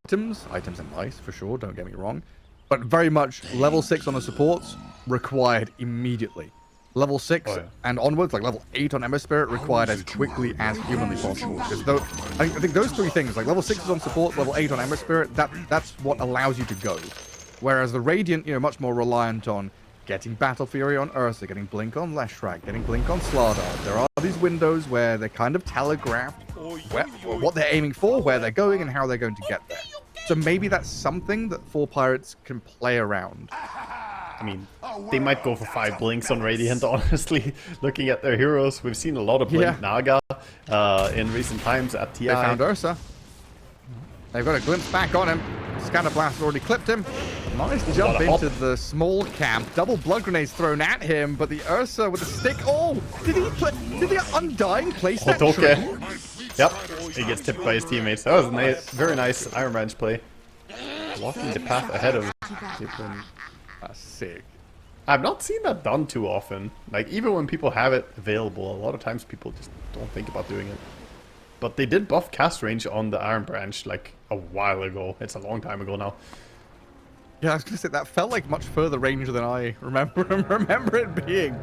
Items are nice, for sure, don't get me wrong. But very much level 6 on the supports, required immediately. Level 6 and onwards, like level 8 on Ember Spirit, required as quickly as humanly possible. Because I think those 3 things, like level 6 is on support, level 8 on Ember Spirit, that's what allows you to go. Whereas the Radiant, you know, much more reliant on getting Battle Fury on Ursa, getting Blink on Leshrac, getting Blink on Slardar. There are these windows where they kind of telegraph what they're aiming for, where they're going, and how they're going to get there. So maybe that's something that 4Pirates can play around. I mean, they might go for 5 blinks on Radiant, honestly. Looking at their heroes, we've seen a lot of Blink Naga in recent times at TI. They found Ursa. They've got a glimpse back on him. Scatterblast already clipped him. Nice jump into the small camp. Double blood grenades thrown at him, but the Ursa with the stick. Oh, did the Undying place that triple? Yep, he gets tipped by his teammates. That was a very nice Iron Branch play. Blocking the path ahead of him. That's sick. I've not seen that done too often. Like, even when people have it available, a lot of times people just don't think about doing it. But they did buff cast range on the Iron Branch like a while ago. It's a long time ago now. Yeah, I was gonna say that felt like much further range than I remember it being.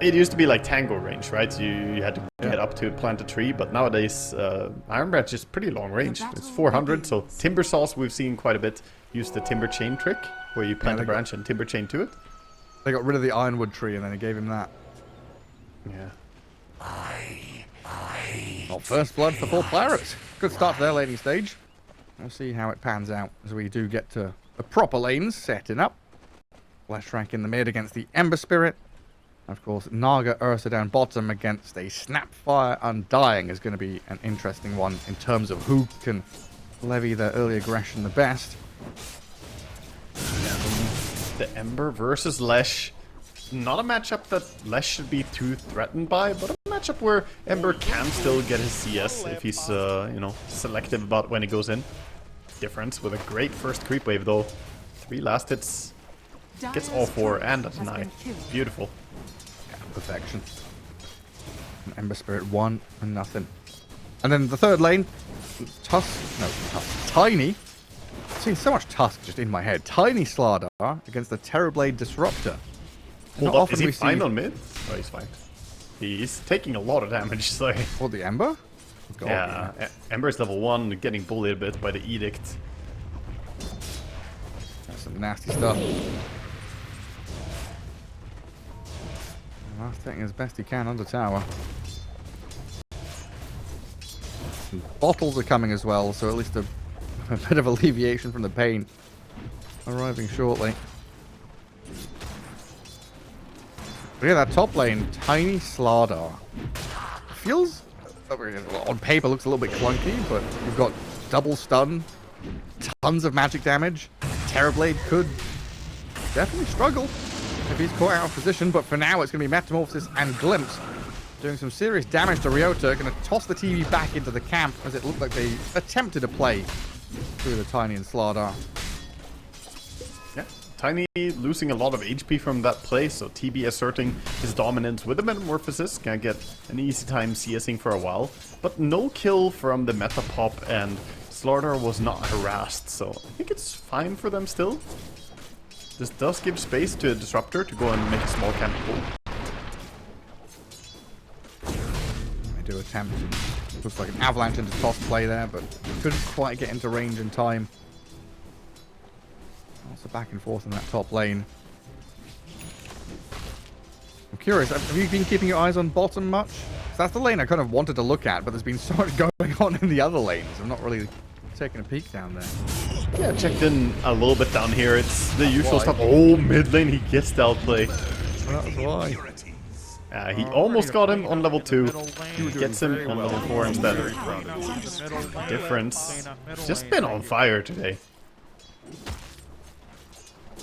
It used to be like Tango range, right? You had to get up to plant a tree, but nowadays Iron Branch is pretty long range. It's 400, so Timber Saws we've seen quite a bit. Use the Timber Chain trick, where you plant a branch and Timber Chain to it. They got rid of the Ironwood tree and then they gave him that. Yeah. Well, first blood for 4Pirates. Good start to their laning stage. We'll see how it pans out as we do get to the proper lanes setting up. Leshrac in the mid against the Ember Spirit. Of course, Naga Ursa down bottom against a Snapfire Undying is going to be an interesting one in terms of who can levy their early aggression the best. The Ember versus Lesh. Not a matchup that Lesh should be too threatened by, but a matchup where Ember can still get his CS if he's, you know, selective about when he goes in. Difference with a great first creep wave though. 3 last hits. Gets all 4 and a deny. Beautiful. Yeah, perfection. And Ember Spirit 1 and nothing. And then the third lane, Tiny. I've seen so much Tusk just in my head. Tiny Slardar against the Terrorblade Disruptor. Hold up, is he fine on mid? Oh, he's fine. He's taking a lot of damage, so... What, the Ember? God, yeah, Ember's level 1, getting bullied a bit by the Edict. That's some nasty stuff. Last taking as best he can under tower. Some bottles are coming as well, so at least a bit of alleviation from the pain. Arriving shortly. But yeah, that top lane, Tiny Slardar. Feels, on paper, looks a little bit clunky, but you've got double stun, tons of magic damage. Terrorblade could definitely struggle if he's caught out of position, but for now it's going to be Metamorphosis and Glimpse. Doing some serious damage to Ryota, going to toss the TV back into the camp as it looked like they attempted a play through the Tiny and Slardar. Yeah, Tiny losing a lot of HP from that play, so TB asserting his dominance with the Metamorphosis. Can get an easy time CSing for a while, but no kill from the meta pop, and Slardar was not harassed, so I think it's fine for them still. This does give space to a Disruptor to go and make a small camp pull. They do attempt. Looks like an avalanche into toss play there, but couldn't quite get into range in time. Also back and forth in that top lane. I'm curious, have you been keeping your eyes on bottom much? That's the lane I kind of wanted to look at, but there's been so much going on in the other lanes. I'm not really taking a peek down there. Yeah, checked in a little bit down here. It's the usual stuff. Oh, mid lane, he gets the outplay. That's why. He almost got him on level 2. He gets him on level 4 instead. Difference. Just been on fire today.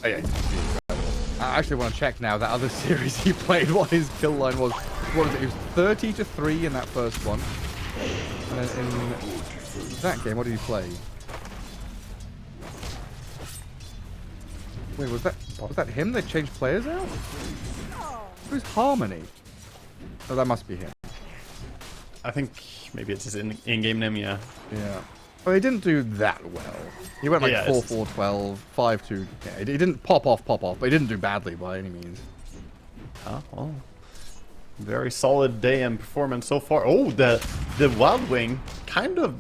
Oh, yeah. I actually want to check now that other series he played, what his kill line was. what is it? He was 30-3 in that first one. And then in that game, what did he play? Wait, was that him? They changed players out? Who's Harmony? Oh, that must be him. I think maybe it's his in-game name, yeah. Yeah. Well, he didn't do that well. He went like Yeah, 4-4-12, 5-2. Yeah, he didn't pop off, but he didn't do badly by any means. Oh, well. Very solid day and performance so far. Oh, the Wild Wing kind of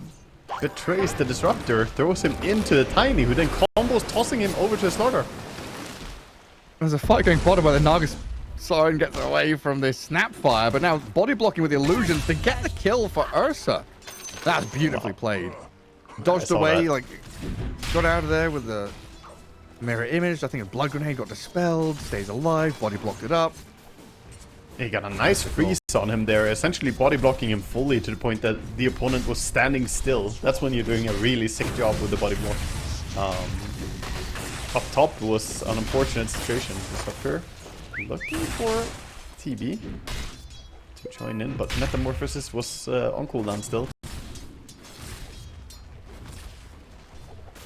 betrays the Disruptor, throws him into the Tiny, who then combos, tossing him over to the Slaughter. There's a fight going bottom where the Naga Siren gets away from this Snapfire, but now body blocking with the illusions to get the kill for Ursa. That's beautifully played. Dodged away, like, got out of there with the mirror image. I think a blood grenade got dispelled, stays alive, body blocked it up. He got a nice freeze on him there, essentially body blocking him fully to the point that the opponent was standing still. That's when you're doing a really sick job with the body block. Up top was an unfortunate situation. Disruptor looking for TB to join in, but Metamorphosis was on cooldown still.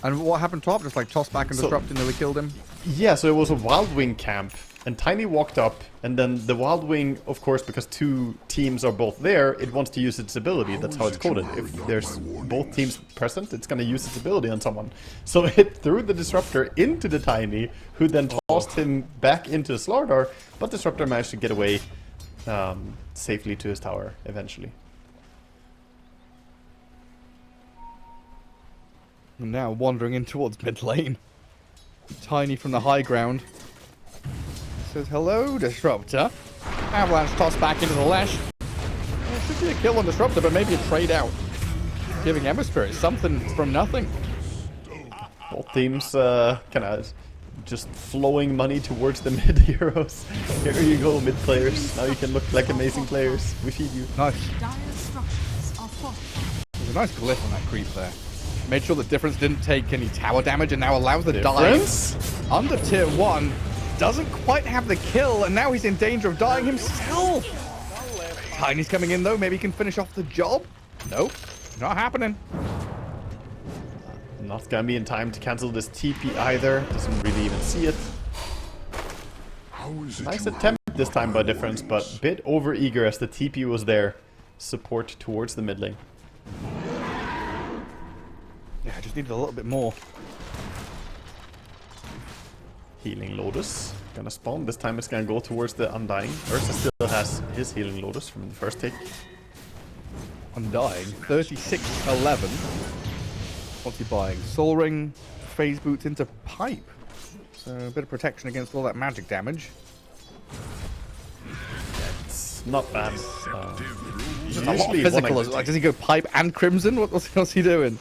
And what happened top? Just like toss back and disrupt and nearly killed him? Yeah, so it was a Wild Wing camp, and Tiny walked up, and then the Wild Wing, of course, because two teams are both there, it wants to use its ability. That's how it's coded. If there's both teams present, it's going to use its ability on someone. So it threw the Disruptor into the Tiny, who then tossed him back into the Slardar, but Disruptor managed to get away safely to his tower eventually. And now wandering in towards mid lane. Tiny from the high ground. Says, hello, Disruptor. Avalanche tossed back into the Lash. Well, should be a kill on Disruptor, but maybe a trade out. Giving Ember Spirit something from nothing. Both teams kind of just flowing money towards the mid heroes. Here you go, mid players. Now you can look like amazing players. We feed you. Nice. Dire structures are fortified. There's a nice glyph on that creep there. Made sure the Difference didn't take any tower damage and now allows the Difference? dive. Under tier 1. Doesn't quite have the kill and now he's in danger of dying himself. Tiny's coming in though. Maybe he can finish off the job. Nope. Not happening. Not gonna be in time to cancel this TP either. Doesn't really even see it. Nice attempt this time by Difference, but a bit over eager as the TP was there. Support towards the mid lane. Yeah, I just needed a little bit more. Healing Lotus. Gonna spawn. This time it's gonna go towards the Undying. Ursa still has his Healing Lotus from the first take. Undying. 36-11. What's he buying? Soul Ring, Phase Boots into Pipe. So a bit of protection against all that magic damage. It's not bad. Just a lot of physical. Like, does he go Pipe and Crimson? What's he doing?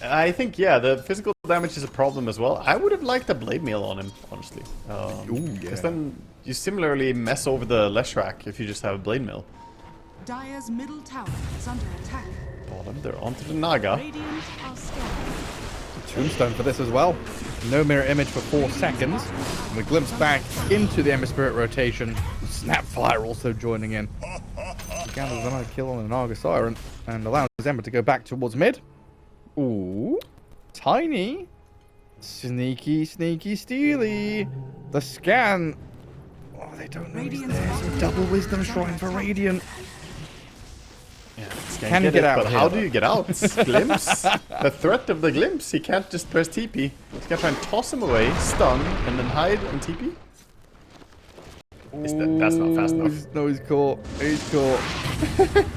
I think, yeah, the physical damage is a problem as well. I would have liked a Blade Mail on him, honestly. Because then you similarly mess over the Leshrac if you just have a Blade Mail. Dire's middle tower is under attack. Bottom, they're onto the Naga. Radiant are scared. Tombstone for this as well. No mirror image for 4 seconds. And we glimpse back into the Ember Spirit rotation. Snapfire also joining in. He gathers another kill on the Naga Siren and allows Ember to go back towards mid. Ooh. Tiny. Sneaky, sneaky, steely. The scan. Oh, they don't know he's there. So double Wisdom Shrine for Radiant. Yeah, Can he get out? But how do you get out? Glimpse? The threat of the glimpse. He can't just press TP. He's gonna try and toss him away, stun, and then hide and TP. That's not fast enough. No, he's caught. He's caught.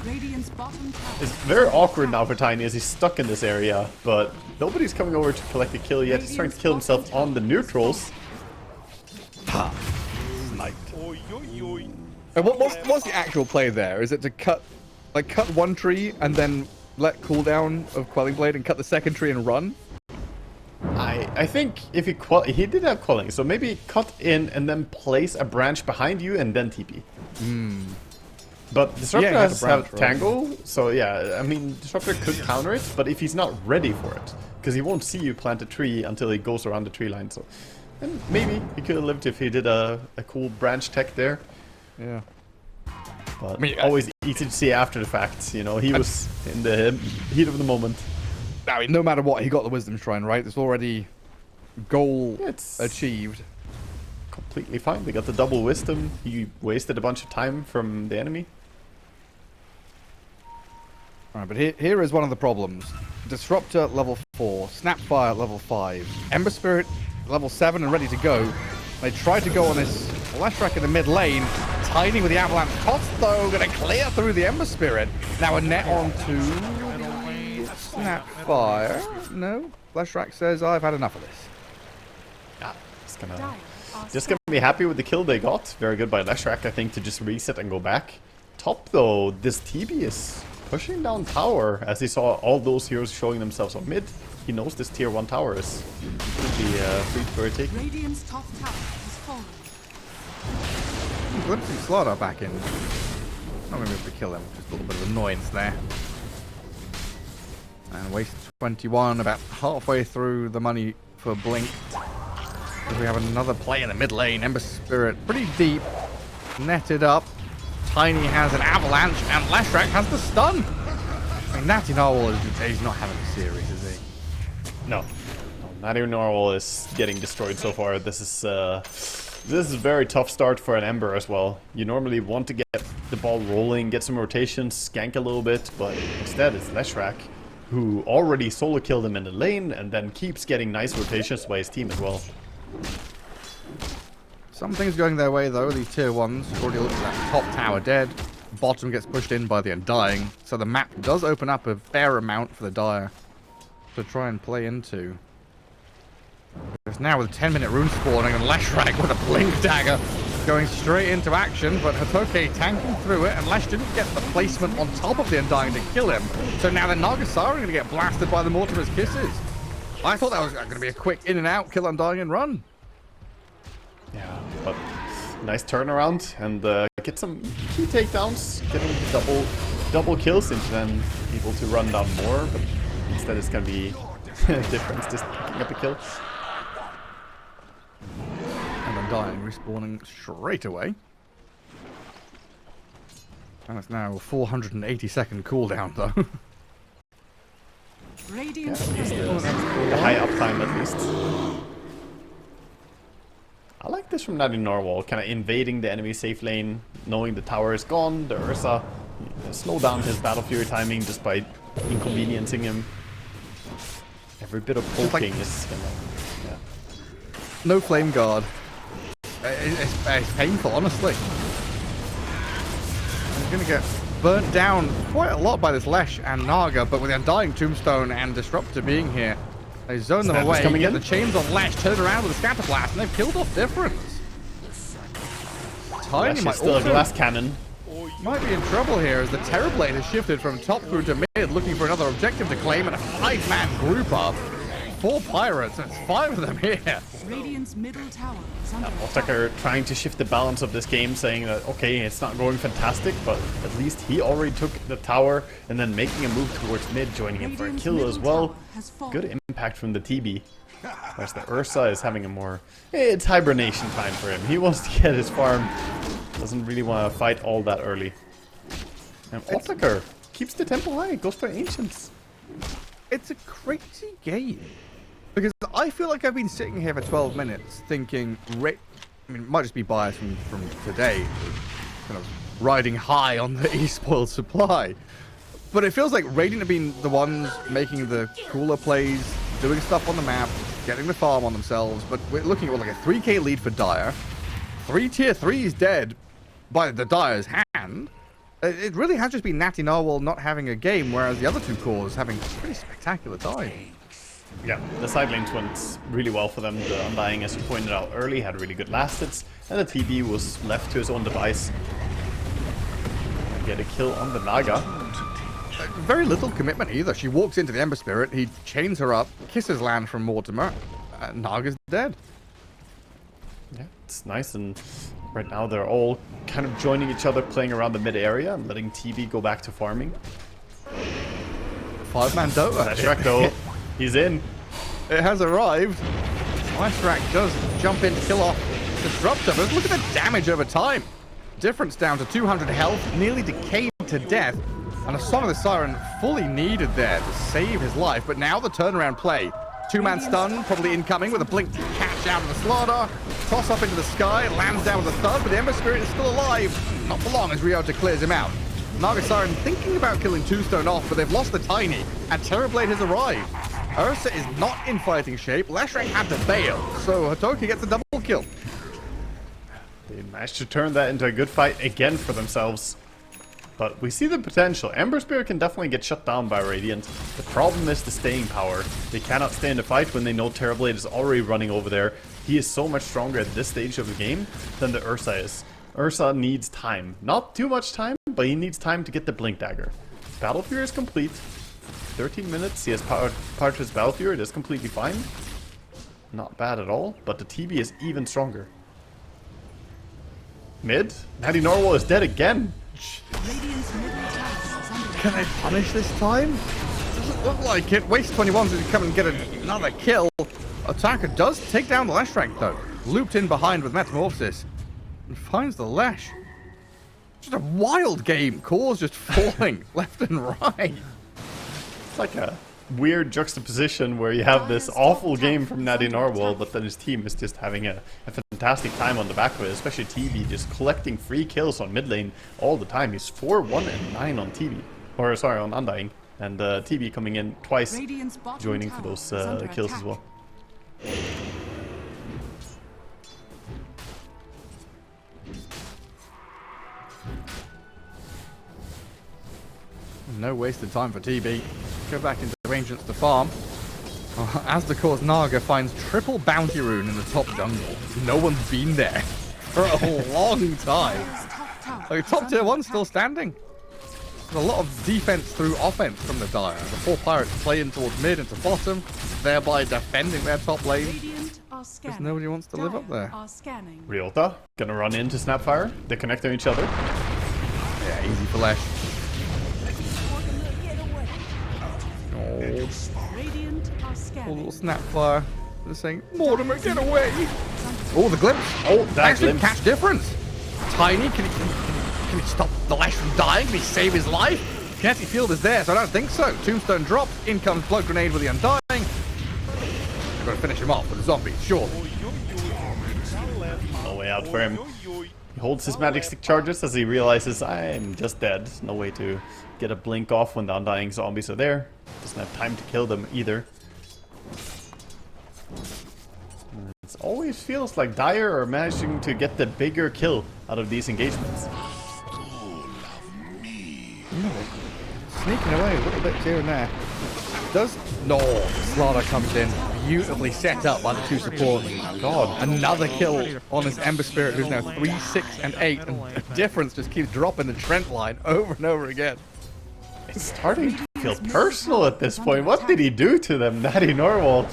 Radiant's bottom tower. It's very awkward now for Tiny as he's stuck in this area, but nobody's coming over to collect a kill yet. He's trying to kill himself on the neutrals. Ha! Sniped. And what's the actual play there? Is it to cut one tree and then let cooldown of Quelling Blade and cut the second tree and run? I think if he did have quelling, so maybe cut in and then place a branch behind you and then TP. But Disruptor has Tangle, so yeah, I mean, Disruptor could counter it, but if he's not ready for it, because he won't see you plant a tree until he goes around the tree line, so... And maybe he could have lived if he did a cool branch tech there. Yeah. But I mean, always easy to see after the fact. You know, he was in the heat of the moment. I mean, no matter what, he got the Wisdom Shrine, right? It's already goal It's achieved. completely fine. They got the double wisdom. He wasted a bunch of time from the enemy. Alright, but here is one of the problems. Disruptor level 4, Snapfire level 5, Ember Spirit level 7 and ready to go. They tried to go on this Leshrac in the mid lane. Tiny with the Avalanche Toss though, gonna clear through the Ember Spirit. Now a net onto Snapfire. No, Leshrac says I've had enough of this. Yeah, Dire are just scanning. gonna be happy with the kill they got. Very good by Leshrac, I think, to just reset and go back. Top though, this TB is pushing down tower as he saw all those heroes showing themselves on mid. He knows this tier 1 tower is gonna be free for a take. Radiant's top tower has fallen. Glimpsing Slaughter back in. Not going to be able to kill him. Just a little bit of annoyance there. And waste 21, about halfway through the money for Blink. We have another play in the mid lane. Ember Spirit pretty deep. Netted up. Tiny has an avalanche, and Leshrac has the stun. I mean, Natty Narwhal he's not having a series, is he? No, not even Norwal is getting destroyed so far. This is a very tough start for an Ember as well. You normally want to get the ball rolling, get some rotations, skank a little bit, but instead it's Leshrac, who already solo killed him in the lane and then keeps getting nice rotations by his team as well. Some things going their way though, these tier 1s. Already looked at that top tower dead. Bottom gets pushed in by the Undying. So the map does open up a fair amount for the Dire to try and play into. There's now with 10-minute rune spawning and Leshrac with a blink dagger going straight into action, but Hatoke tanking through it, and Lesh didn't get the placement on top of the Undying to kill him. So now the Nagasara are going to get blasted by the Mortimer's Kisses. I thought that was going to be a quick in and out, kill Undying and run. Yeah, but nice turnaround and get some key takedowns, getting double kills into then able to run down more, but instead it's gonna be difference just picking up a kill. And Undying respawning straight away. And it's now a 480-second cooldown though. Radiant's The high uptime at least. I like this from Natty Narwhal, kind of invading the enemy safe lane, knowing the tower is gone, the Ursa, slow down his Battle Fury timing just by inconveniencing him. Every bit of poking is gonna, yeah. No Flame Guard. It's painful, honestly. He's going to get burnt down quite a lot by this Lesh and Naga, but with the Undying Tombstone and Disruptor being here, they zone them away, get the chains on Lesh, turn around with a Scatter Blast, and they've killed off Difference. Tiny Lesh might is still a also glass cannon. might be in trouble here as the Terrorblade has shifted from top through to mid, looking for another objective to claim, and a 5-man group up. 4 Pirates, and 5 of them here. Radiant's middle tower is under Otakar trying to shift the balance of this game, saying that, okay, it's not going fantastic, but at least he already took the tower and then making a move towards mid, joining him for a Radiant's kill middle as well. tower has fallen. Good impact from the TB. Whereas the Ursa is having a more... It's hibernation time for him. He wants to get his farm. Doesn't really want to fight all that early. And Otakar keeps the tempo high, goes for Ancients. It's a crazy game. Because I feel like I've been sitting here for 12 minutes thinking, I mean, it might just be biased from today, kind of riding high on the eSpoiled supply. But it feels like Radiant have been the ones making the cooler plays, doing stuff on the map, getting the farm on themselves. But we're looking at like a 3k lead for Dire. 3 tier 3s dead by the Dire's hand. It really has just been Natty Narwhal not having a game, whereas the other 2 cores having a pretty spectacular time. Yeah, the side lanes went really well for them. The Undying, as you pointed out early, had really good last hits, and the TB was left to his own device. Get a kill on the Naga. Very little commitment either. She walks into the Ember Spirit, he chains her up, kisses land from Mortimer, Naga's dead. Yeah, it's nice, and right now they're all kind of joining each other, playing around the mid area, and letting TB go back to farming. 5-man Dota. Leshrac though, he's in. It has arrived. Leshrac does jump in to kill off Disruptor, but look at the damage over time. Difference down to 200 health, nearly decayed to death. And a Song of the Siren fully needed there to save his life. But now the turnaround play. Two-man stun, probably incoming with a blink to catch out of the Slardar. Toss up into the sky, lands down with a thud, but the Ember Spirit is still alive. Not for long as Ryota clears him out. Naga Siren thinking about killing Tombstone off, but they've lost the Tiny, and Terrorblade has arrived. Ursa is not in fighting shape. Leshrac had to bail, so Hatoki gets a double kill. They managed to turn that into a good fight again for themselves. But we see the potential. Ember Spirit can definitely get shut down by Radiant. The problem is the staying power. They cannot stay in the fight when they know Terrorblade is already running over there. He is so much stronger at this stage of the game than the Ursa is. Ursa needs time. Not too much time, but he needs time to get the Blink Dagger. Battle Fury is complete. 13 minutes, he has powered his Battle Fury. It is completely fine. Not bad at all, but the TB is even stronger. Mid? Natty Norwell is dead again. Radiant's middle tower is under Can they punish this time? Doesn't look like it. Waste 21 to come and get another kill. Attacker does take down the Leshrac though. Looped in behind with Metamorphosis. And finds the Lesh. Just a wild game. Cores just falling left and right. It's like a weird juxtaposition where you have this awful game from Natty Norwell, but then his team is just having a fantastic time on the back of it, especially TV just collecting free kills on mid lane all the time. He's 4-1 and 9 on TV. Or sorry, on Undying. And TV coming in twice, Radiant's bottom joining for tower those is under kills attack. as well. No wasted time for TB. Go back into arrangements to farm. As the course, Naga finds triple bounty rune in the top jungle. No one's been there for a long time. Top tower Like, is top tier under 1 attack. still standing. There's a lot of defense through offense from the Dire. The 4Pirates playing towards mid and to bottom, thereby defending their top lane. Radiant are scanning. nobody wants to live up Dire there. Are scanning. Ryota gonna run into Snapfire. They connect on each other. Yeah, easy for Lesh. Oh, Radiant are poor scanning. little Snapfire. They're saying, Mortimer, get away! Oh, the glimpse! Oh, that Actually, glimpse. catch difference! Tiny, can he stop the Lesh from dying? Can he save his life? Kinetic field is there, so I don't think so. Tombstone drops, in comes Blood Grenade with the Undying. They've got to finish him off with a zombie, sure. No way out for him. He holds his magic stick charges as he realizes I'm just dead. No way to get a blink off when the Undying zombies are there. Doesn't have time to kill them either. It always feels like Dire are managing to get the bigger kill out of these engagements. Sneaking away a little bit here and there. Slardar comes in, beautifully set up by the two supports. God, another kill on this Ember Spirit, who's now 3, 6, and 8, and the difference just keeps dropping the Trent line over and over again. It's starting to feel personal at this point. What did he do to them, Natty Norwell?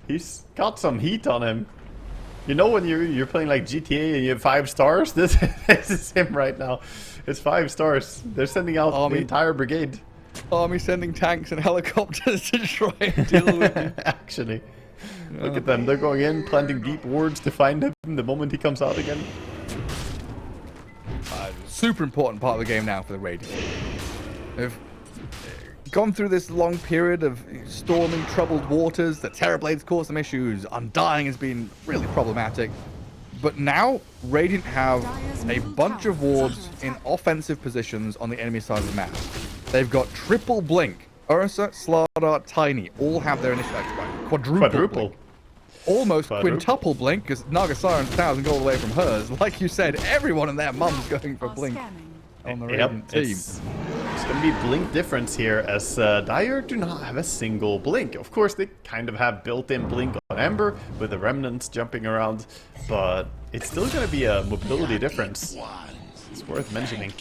He's got some heat on him. You know when you're playing like GTA and you have 5 stars? This is him right now. It's 5 stars. They're sending out the entire brigade. Army sending tanks and helicopters to try and deal with him. Actually. Look at them. They're going in, planting deep wards to find him the moment he comes out again. Super important part of the game now for the Radiant. They've gone through this long period of stormy, troubled waters. The Terrorblades caused some issues. Undying has been really problematic. But now, Radiant have a bunch of wards in offensive positions on the enemy side of the map. They've got triple blink. Ursa, Slardar, Tiny all have their initial quadruple. Blink. Almost quintuple blink, because Naga Siren's 1,000 gold away from hers. Like you said, everyone and their mum's going for blink on the Radiant team. It's going to be blink difference here, as Dire do not have a single blink. Of course, they kind of have built-in blink on Ember, with the remnants jumping around, but it's still going to be a mobility difference. It's worth mentioning.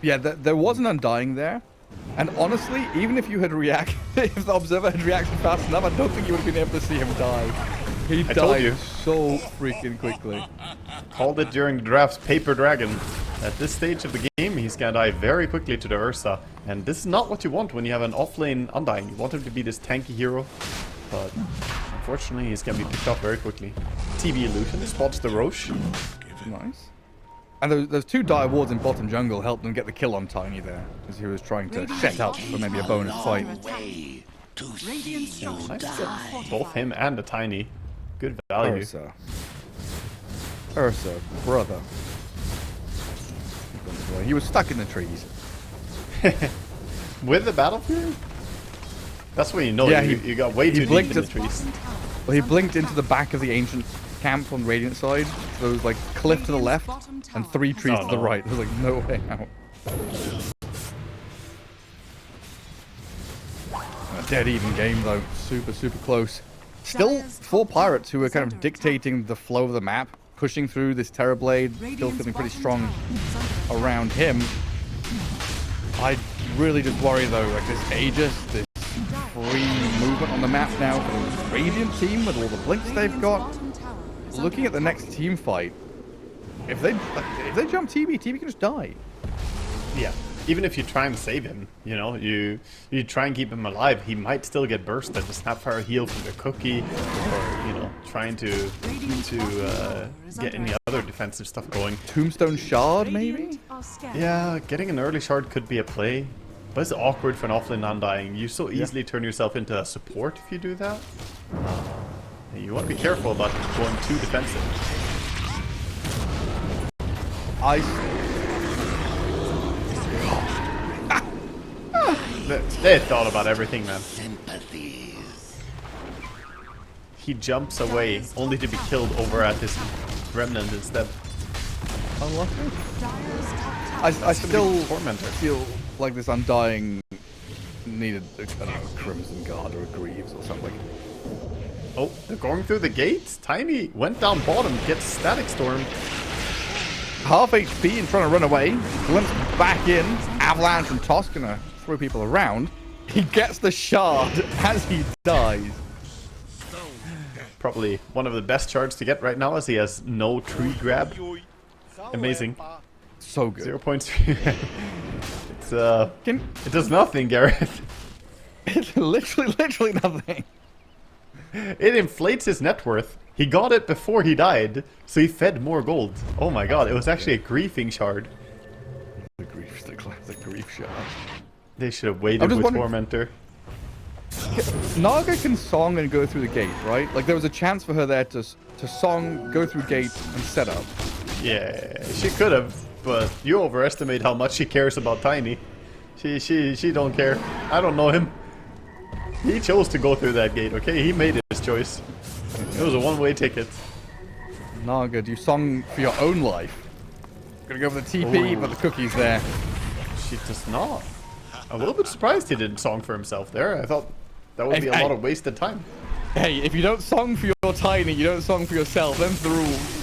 Yeah, there was an Undying there. And honestly, even if you had reacted, if the Observer had reacted fast enough, I don't think you would have been able to see him die. He died so freaking quickly. Called it during the draft's Paper Dragon. At this stage of the game, he's gonna die very quickly to the Ursa. And this is not what you want when you have an offlane Undying. You want him to be this tanky hero. But unfortunately, he's gonna be picked up very quickly. TV Illusion spots the Roche. Nice. And those two dire wards in bottom jungle helped them get the kill on Tiny there, as he was trying to set up for maybe a bonus fight. Radiant structures. Both him and the Tiny. Good value. Ursa, brother. He was stuck in the trees. With the Battlefield? That's when you know Yeah, you got way too deep in the trees. Well, he blinked into the back of the ancient camp on Radiant side. So there was like cliff to the left and 3 trees to the right. There was like no way out. A dead even game though. Super, super close. Still 4 Pirates who are kind of dictating the flow of the map, pushing through this Terrorblade, still feeling pretty strong around him. I really just worry though, like this Aegis, this free movement on the map now for the Radiant team with all the blinks they've got. Looking at the next team fight, if they jump TB can just die. Yeah. Even if you try and save him, you know, you try and keep him alive, he might still get bursted. The Snapfire heal from the cookie, or you know, trying to get any other defensive stuff going. Tombstone Shard, maybe? Yeah, getting an early shard could be a play, but it's awkward for an offlane non-dying. You so easily turn yourself into a support if you do that. You want to be careful about going too defensive. They thought about everything, man. He jumps away, only to be killed over at this remnant instead. Unlucky. I still feel like this Undying needed, I don't know, a Crimson Guard or a Greaves or something. Oh, they're going through the gates? Tiny went down bottom, gets Static Storm. Half HP and trying to run away. Glimpse back in. Avalanche and Toss gonna throw people around. He gets the shard as he dies. Probably one of the best shards to get right now, as he has no tree grab. Amazing. So good. 0.3. It does nothing, Gareth. It's literally nothing. It inflates his net worth. He got it before he died, so he fed more gold. Oh my god, it was actually a griefing shard. The grief shard. They should have waited with Tormentor. Naga can song and go through the gate, right? Like there was a chance for her there to song, go through gate, and set up. Yeah, she could have, but you overestimate how much she cares about Tiny. She don't care. I don't know him. He chose to go through that gate, okay? He made his choice. It was a one-way ticket. Naga, do you song for your own life? Gonna go for the TP, but the cookie's there. She does not. I'm a little bit surprised he didn't song for himself there. I thought that would be a lot of wasted time. Hey, if you don't song for your Tiny, you don't song for yourself. Them's the rules.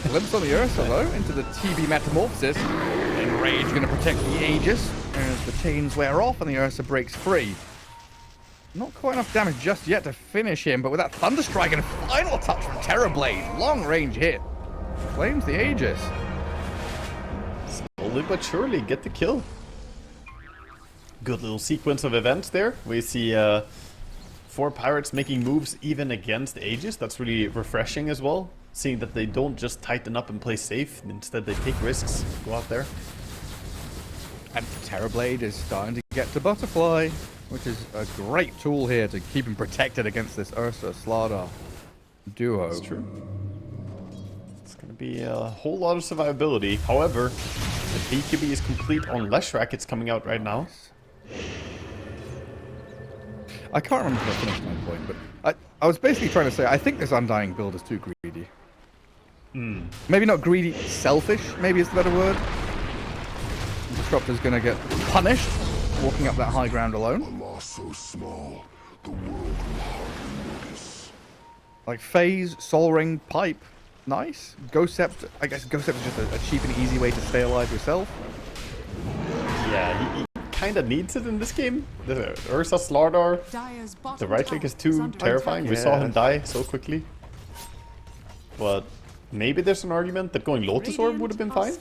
Glimpse on the Ursa, though, into the TB Metamorphosis. Enrage gonna protect the Aegis as the chains wear off and the Ursa breaks free. Not quite enough damage just yet to finish him, but with that Thunderstrike and a final touch from Terrorblade, long range hit, claims the Aegis. Slowly but surely get the kill. Good little sequence of events there. We see 4 Pirates making moves even against Aegis. That's really refreshing as well. Seeing that they don't just tighten up and play safe. Instead they take risks, go out there. And Terrorblade is starting to get to Butterfly, which is a great tool here to keep him protected against this Ursa Slardar duo. That's true. It's going to be a whole lot of survivability. However, the BKB is complete on Leshrac. It's coming out right now. I can't remember if I finished my point, but I was basically trying to say I think this Undying build is too greedy. Maybe not greedy, selfish, maybe is the better word. Disruptor's gonna get punished, walking up that high ground alone. A loss so small, the world will hardly notice. Like Phase, Soul Ring, Pipe, nice. Ghost Scepter, I guess Ghost Scepter is just a cheap and easy way to stay alive yourself. Yeah, he kind of needs it in this game. The Ursa Slardar, the right click is too terrifying. We saw him die so quickly. But maybe there's an argument that going Lotus Orb would have been fine.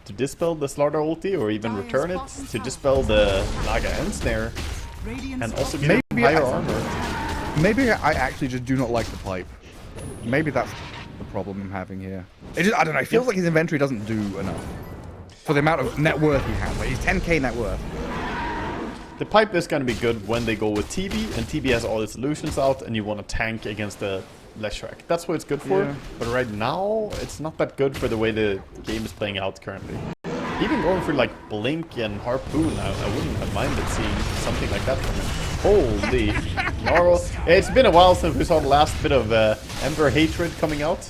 To dispel the Slardar ulti, or even return it to dispel the Naga End Snare. And also give him higher armor. Maybe I actually just do not like the Pipe. Maybe that's the problem I'm having here. I don't know, it feels like his inventory doesn't do enough for the amount of net worth he has. Like, he's 10k net worth. The pipe is going to be good when they go with TB, and TB has all its solutions out, and you want to tank against the Leshrac. That's what it's good for, but right now, it's not that good for the way the game is playing out currently. Even going for like Blink and Harpoon, I wouldn't have minded seeing something like that from him. Holy Gnarl. It's been a while since we saw the last bit of Ember hatred coming out.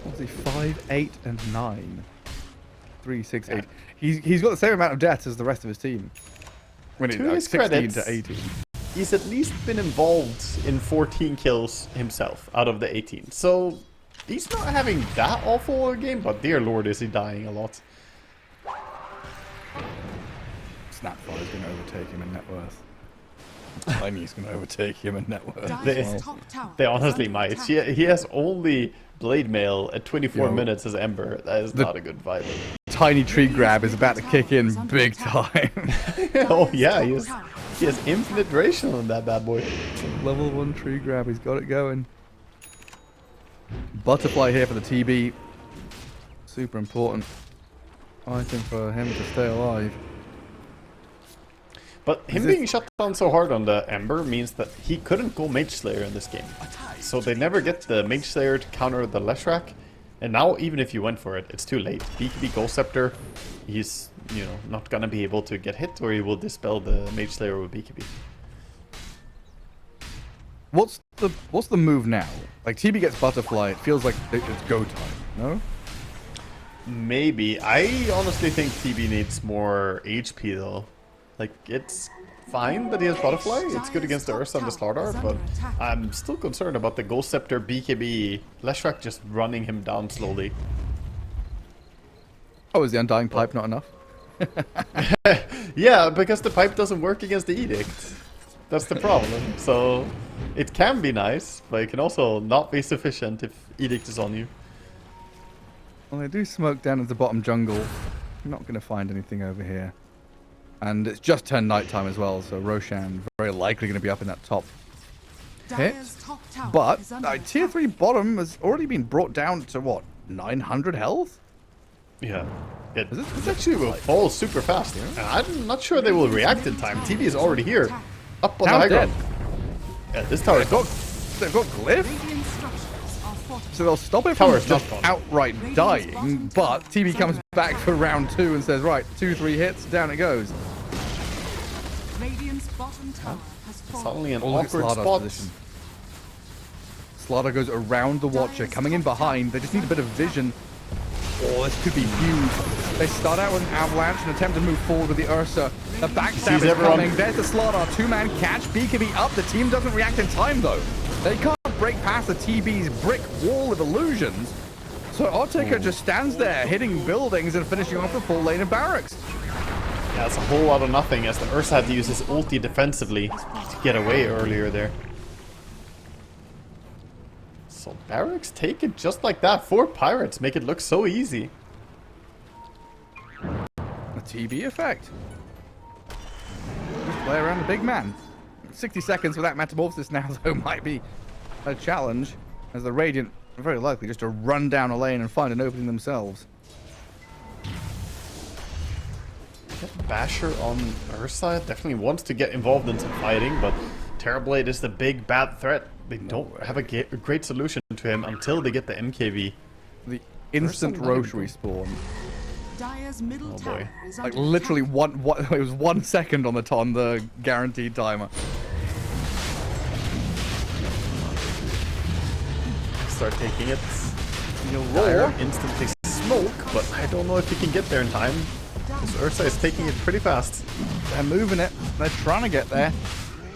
What's he, 5, 8, and 9? 3, 6, 8. He's got the same amount of deaths as the rest of his team. When it's like 16 to 18. He's at least been involved in 14 kills himself out of the 18. So he's not having that awful a game, but dear lord is he dying a lot. Snapfire is going to overtake him in net worth. Tiny's going to overtake him in net worth. They honestly might. He has only Blade Mail at 24 minutes as Ember. That is not a good vibe. Tiny tree grab is about to kick in big time. Oh yeah, he has infinite duration on that bad boy. Level 1 tree grab, he's got it going. Butterfly here for the TB. Super important item for him to stay alive. But him being shut down so hard on the Ember means that he couldn't go Mage Slayer in this game. So they never get the Mage Slayer to counter the Leshrac. And now, even if you went for it, it's too late. BKB Ghost Scepter, he's, you know, not gonna be able to get hit, or he will dispel the Mage Slayer with BKB. What's the move now? Like, TB gets Butterfly, it feels like it's go time, no? Maybe. I honestly think TB needs more HP though. Like, it's fine that he has Butterfly, it's good against the Ursa and the Slardar, but I'm still concerned about the Ghost Scepter, BKB, Leshrac just running him down slowly. Oh, is the Undying Pipe not enough? Yeah, because the pipe doesn't work against the Edict. That's the problem. So, it can be nice, but it can also not be sufficient if Edict is on you. Well, they do smoke down into the bottom jungle. I'm not going to find anything over here. And it's just turned nighttime as well, so Roshan very likely going to be up in that top hit. But tier 3 bottom has already been brought down to what, 900 health? Yeah. It's actually will fall super fast. And I'm not sure they will react in time. TB is already here. Up on the high ground. Yeah, this tower is gone. They've got Glyph? So they'll stop it from just outright dying, but TB comes back for round 2 and says, right, 2-3 hits, down it goes. Suddenly an awkward spot. Slardar goes around the Watcher, coming in behind. They just need a bit of vision. Oh, this could be huge. They start out with an avalanche and attempt to move forward with the Ursa. The backstab is coming. There's the Slardar. 2-man catch. BKB up. The team doesn't react in time, though. They can't break past the TB's brick wall of illusions. So Otika just stands there, hitting buildings and finishing off the full lane of barracks. Yeah, it's a whole lot of nothing, as the Ursa had to use his ulti defensively to get away earlier there. So barracks take it just like that. 4Pirates make it look so easy. A TB effect. Just play around the big man. 60 seconds for that metamorphosis now, though, might be a challenge, as the Radiant are very likely just to run down a lane and find an opening themselves. Basher on Ursa definitely wants to get involved in some fighting, but Terrorblade is the big bad threat. They don't have a great solution to him until they get the MKV. The instant Roche respawn. Oh boy. Like literally it was 1 second on the guaranteed timer. Start taking it. Dire instantly smoke, but I don't know if he can get there in time. This Ursa is taking it pretty fast. They're moving it. They're trying to get there.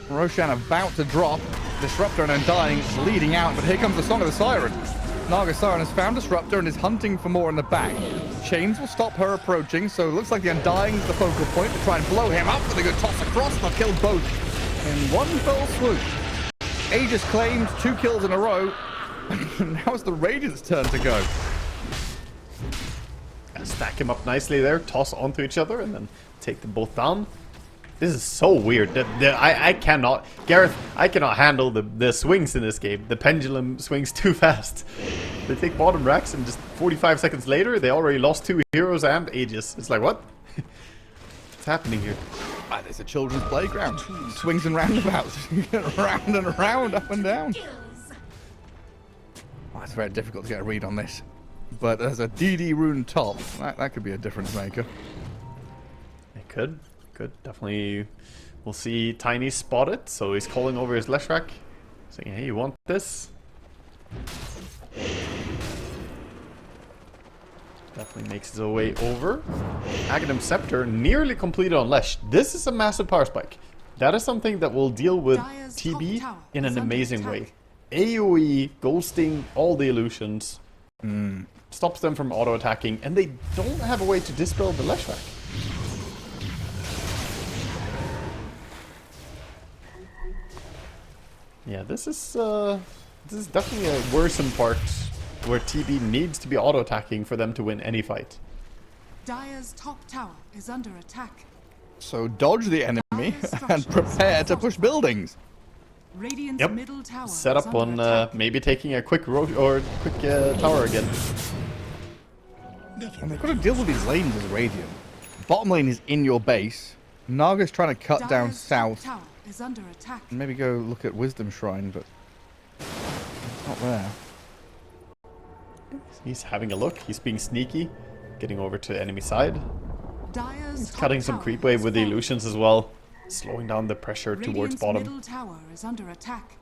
Roshan about to drop. Disruptor and Undying leading out, but here comes the Song of the Siren. Naga Siren has found Disruptor and is hunting for more in the back. Chains will stop her approaching, so it looks like the Undying is the focal point to try and blow him up with a good toss across. They'll kill both in one fell swoop. Aegis claimed 2 kills in a row. Now it's the Radiant's turn to go. Stack him up nicely there, toss onto each other, and then take them both down. This is so weird. I cannot... Gareth, I cannot handle the swings in this game. The pendulum swings too fast. They take bottom racks and just 45 seconds later, they already lost 2 heroes and Aegis. It's like, what? What's happening here? Ah, there's a children's playground. Swings and roundabouts. Round and round, up and down. Oh, it's very difficult to get a read on this. But there's a DD rune top. That could be a difference maker. It could. Definitely. We'll see Tiny spot it, so he's calling over his Leshrac, saying, hey, you want this? Definitely makes his way over. Aghanim Scepter nearly completed on Lesh. This is a massive power spike. That is something that will deal with TB in an amazing way. AoE, ghosting, all the illusions. Stops them from auto-attacking, and they don't have a way to dispel the Leshrac. Yeah, this is definitely a worrisome part where TB needs to be auto-attacking for them to win any fight. Dire's top tower is under attack. So dodge the enemy and prepare to push buildings. Radiant's Yep. middle tower Set is up under on attack. maybe taking a quick tower again. And they've got to deal with these lanes as Radiant. Bottom lane is in your base. Naga's trying to cut down Dire's top south. tower is under attack. And maybe go look at Wisdom Shrine, but not there. He's having a look. He's being sneaky, getting over to enemy side. Dire's He's top cutting some tower creep wave is with the falling. illusions as well, slowing down the pressure towards Radiant's bottom. middle tower is under attack.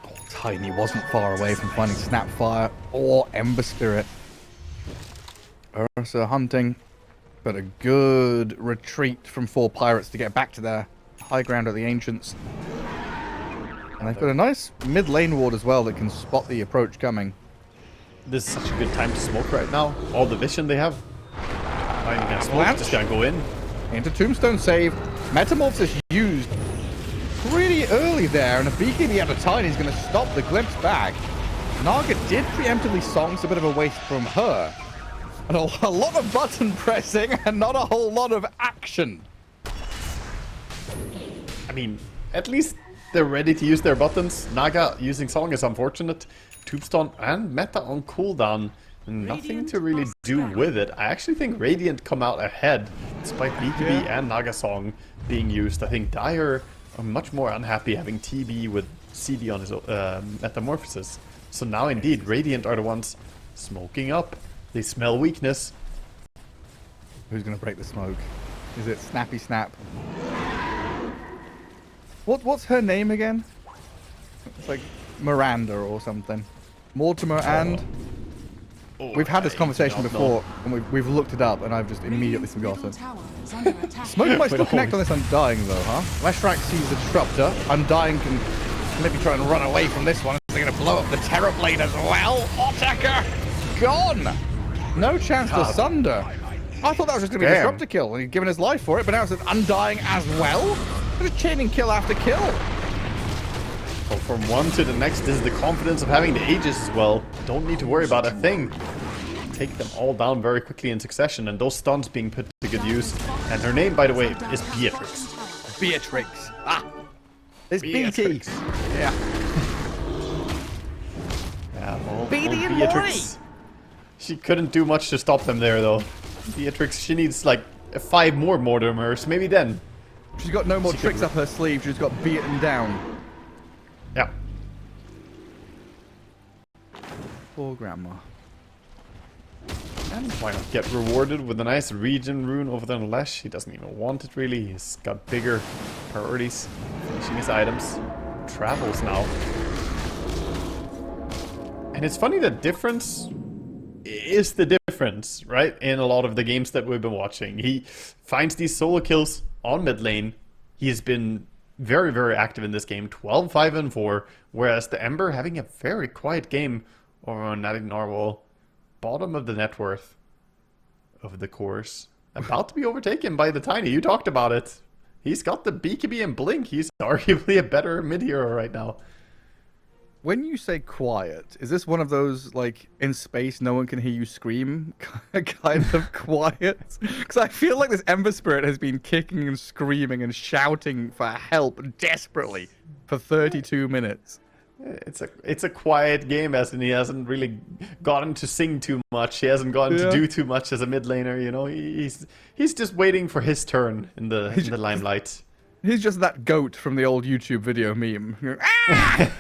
Oh, Tiny wasn't far away from finding Snapfire or Ember Spirit. Ursa hunting, but a good retreat from 4Pirates to get back to their high ground at the Ancients. And they've got a nice mid lane ward as well that can spot the approach coming. This is such a good time to smoke right now. All the vision they have. Not even gonna smoke, Lance. just gonna go in. Into Tombstone save. Metamorphosis used pretty early there, and a BKB out of Tiny is going to stop the glimpse back. Naga did preemptively songs, a bit of a waste from her. And a lot of button pressing and not a whole lot of action. I mean, at least they're ready to use their buttons. Naga using Song is unfortunate. Tombstone and Meta on cooldown. Nothing to really do with it. I actually think Radiant come out ahead, despite BKB and Naga Song being used. I think Dire are much more unhappy having TB with CD on his Metamorphosis. So now indeed, Radiant are the ones smoking up. They smell weakness. Who's going to break the smoke? Is it Snappy Snap? What's her name again? It's like Miranda or something. Mortimer and... Oh, We've had this I conversation don't before, know. and we've looked it up, and I've just immediately Radiant's middle forgotten. tower is under attack. Smoke might still Wait, connect on this Undying, though, huh? Leshrac sees the Disruptor. Undying can maybe try and run away from this one. They're going to blow up the Terror Blade as well. Attacker gone! No chance to Sunder. I thought that was just going to be a Damn. Disruptor kill, and he'd given his life for it, but now it's an Undying as well? They're just chaining kill after kill. Well, from one to the next, this is the confidence of having the Aegis as well. Don't need to worry about a thing. Take them all down very quickly in succession, and those stuns being put to good use. And her name, by the way, is Beatrix. Beatrix. Ah! It's Beatrix. BT. Yeah. Yeah, old Beatty and Beatrix. She couldn't do much to stop them there, though. Beatrix, she needs like 5 more Mortimers, maybe then. She's got no more She tricks could- up her sleeve. She's got beaten down. Yeah. Poor grandma. And why not get rewarded with a nice regen rune over there on Lesh? He doesn't even want it really. He's got bigger priorities. Finishing his items. Travels now. And it's funny that difference is the difference, right? In a lot of the games that we've been watching. He finds these solo kills on mid lane. He has been very, very active in this game. 12, 5, and 4. Whereas the Ember having a very quiet game over on Natty Narwhal. Bottom of the net worth of the course. About to be overtaken by the Tiny. You talked about it. He's got the BKB and Blink. He's arguably a better mid-hero right now. When you say quiet, is this one of those, like, in space, no one can hear you scream kind of quiet? Because I feel like this Ember Spirit has been kicking and screaming and shouting for help desperately for 32 minutes. It's a quiet game, as in he hasn't really gotten to sing too much. He hasn't gotten to do too much as a mid laner. You know, he's just waiting for his turn in the limelight. He's just that goat from the old YouTube video meme. Ah!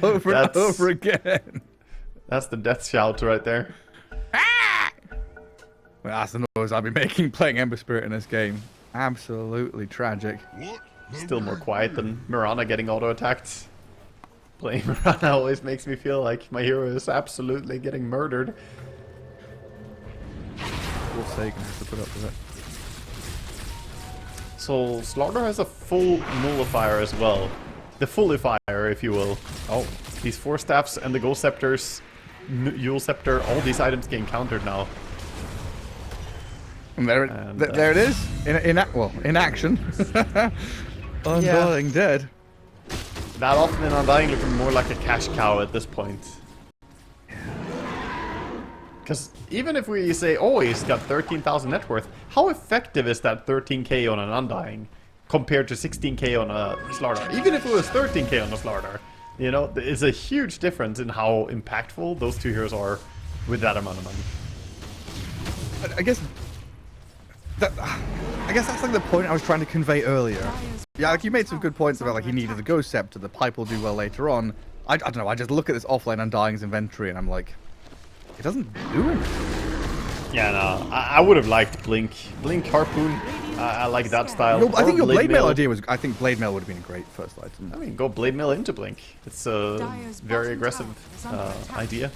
Over and over again. That's the death shout right there. Ah! Well, that's the noise I'll be making playing Ember Spirit in this game. Absolutely tragic. Still more quiet than Mirana getting auto-attacked. Playing Mirana always makes me feel like my hero is absolutely getting murdered. We'll say gonna have to put up with it. So Slaughter has a full nullifier as well. The fullifier, if you will. Oh, these 4 staffs and the Ghost Scepters, Yule Scepter, all these items getting countered now. And there it is. In action. Undying dead. That often in Undying looking more like a cash cow at this point. Because even if we say, oh, he's got 13,000 net worth, how effective is that 13k on an Undying compared to 16k on a Slaughter? Even if it was 13k on a Slaughter, you know, it's a huge difference in how impactful those two heroes are with that amount of money. I guess that's like the point I was trying to convey earlier. Yeah, like you made some good points about like he needed the Ghost Scepter, the pipe will do well later on. I don't know, I just look at this offlane Undying's inventory and I'm like, it doesn't do anything. Yeah, no, I would have liked Blink. Blink Harpoon, I like that style. I think your Blade Mail idea was, I think Blade Mail would have been a great first item. I mean, go Blade Mail into Blink. It's a very aggressive idea.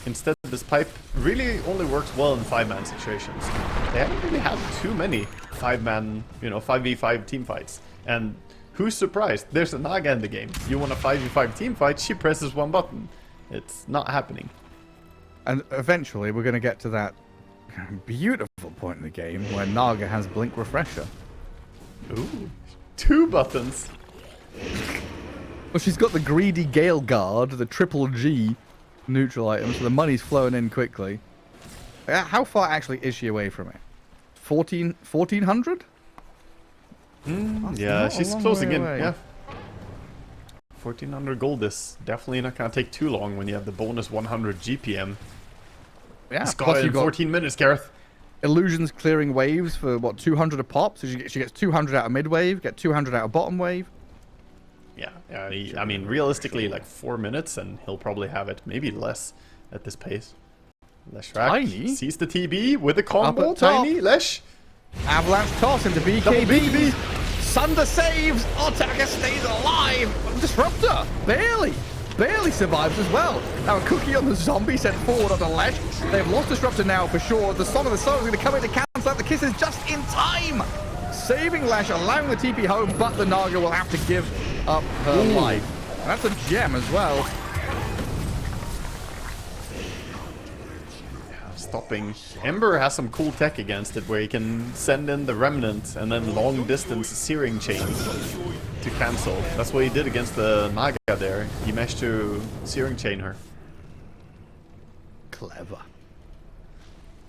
Instead, this pipe really only works well in 5-man situations. They haven't really had too many 5-man, 5v5 team fights. And who's surprised? There's a Naga in the game. You want a 5v5 team fight, she presses one button. It's not happening. And eventually, we're going to get to that beautiful point in the game where Naga has Blink Refresher. Ooh, 2 buttons. Well, she's got the greedy Gale Guard, the triple G neutral item, so the money's flowing in quickly. How far actually is she away from it? 1,400? Yeah, she's closing in. Yeah. 1,400 gold is definitely not gonna take too long when you have the bonus 100 GPM. Yeah, it's got it in 14 minutes, Gareth. Illusions clearing waves for what, 200 a pop? So she gets 200 out of mid wave, get 200 out of bottom wave. Yeah, I mean, realistically, like 4 minutes, and he'll probably have it, maybe less, at this pace. Leshrac Tiny sees the TB with the combo. Tiny, Lesh. Avalanche toss into BKB. Sunder saves. Otaka stays alive. Disruptor barely survives as well. Now a cookie on the zombie sent forward onto Lesh. They've lost Disruptor now for sure. The Song of the Soul is going to come in to cancel out the kisses just in time. Saving Lesh, allowing the TP home, but the Naga will have to give up her life. And that's a gem as well. Stopping. Ember has some cool tech against it where he can send in the Remnant and then long distance Searing Chain to cancel. That's what he did against the Naga there. He managed to Searing Chain her. Clever.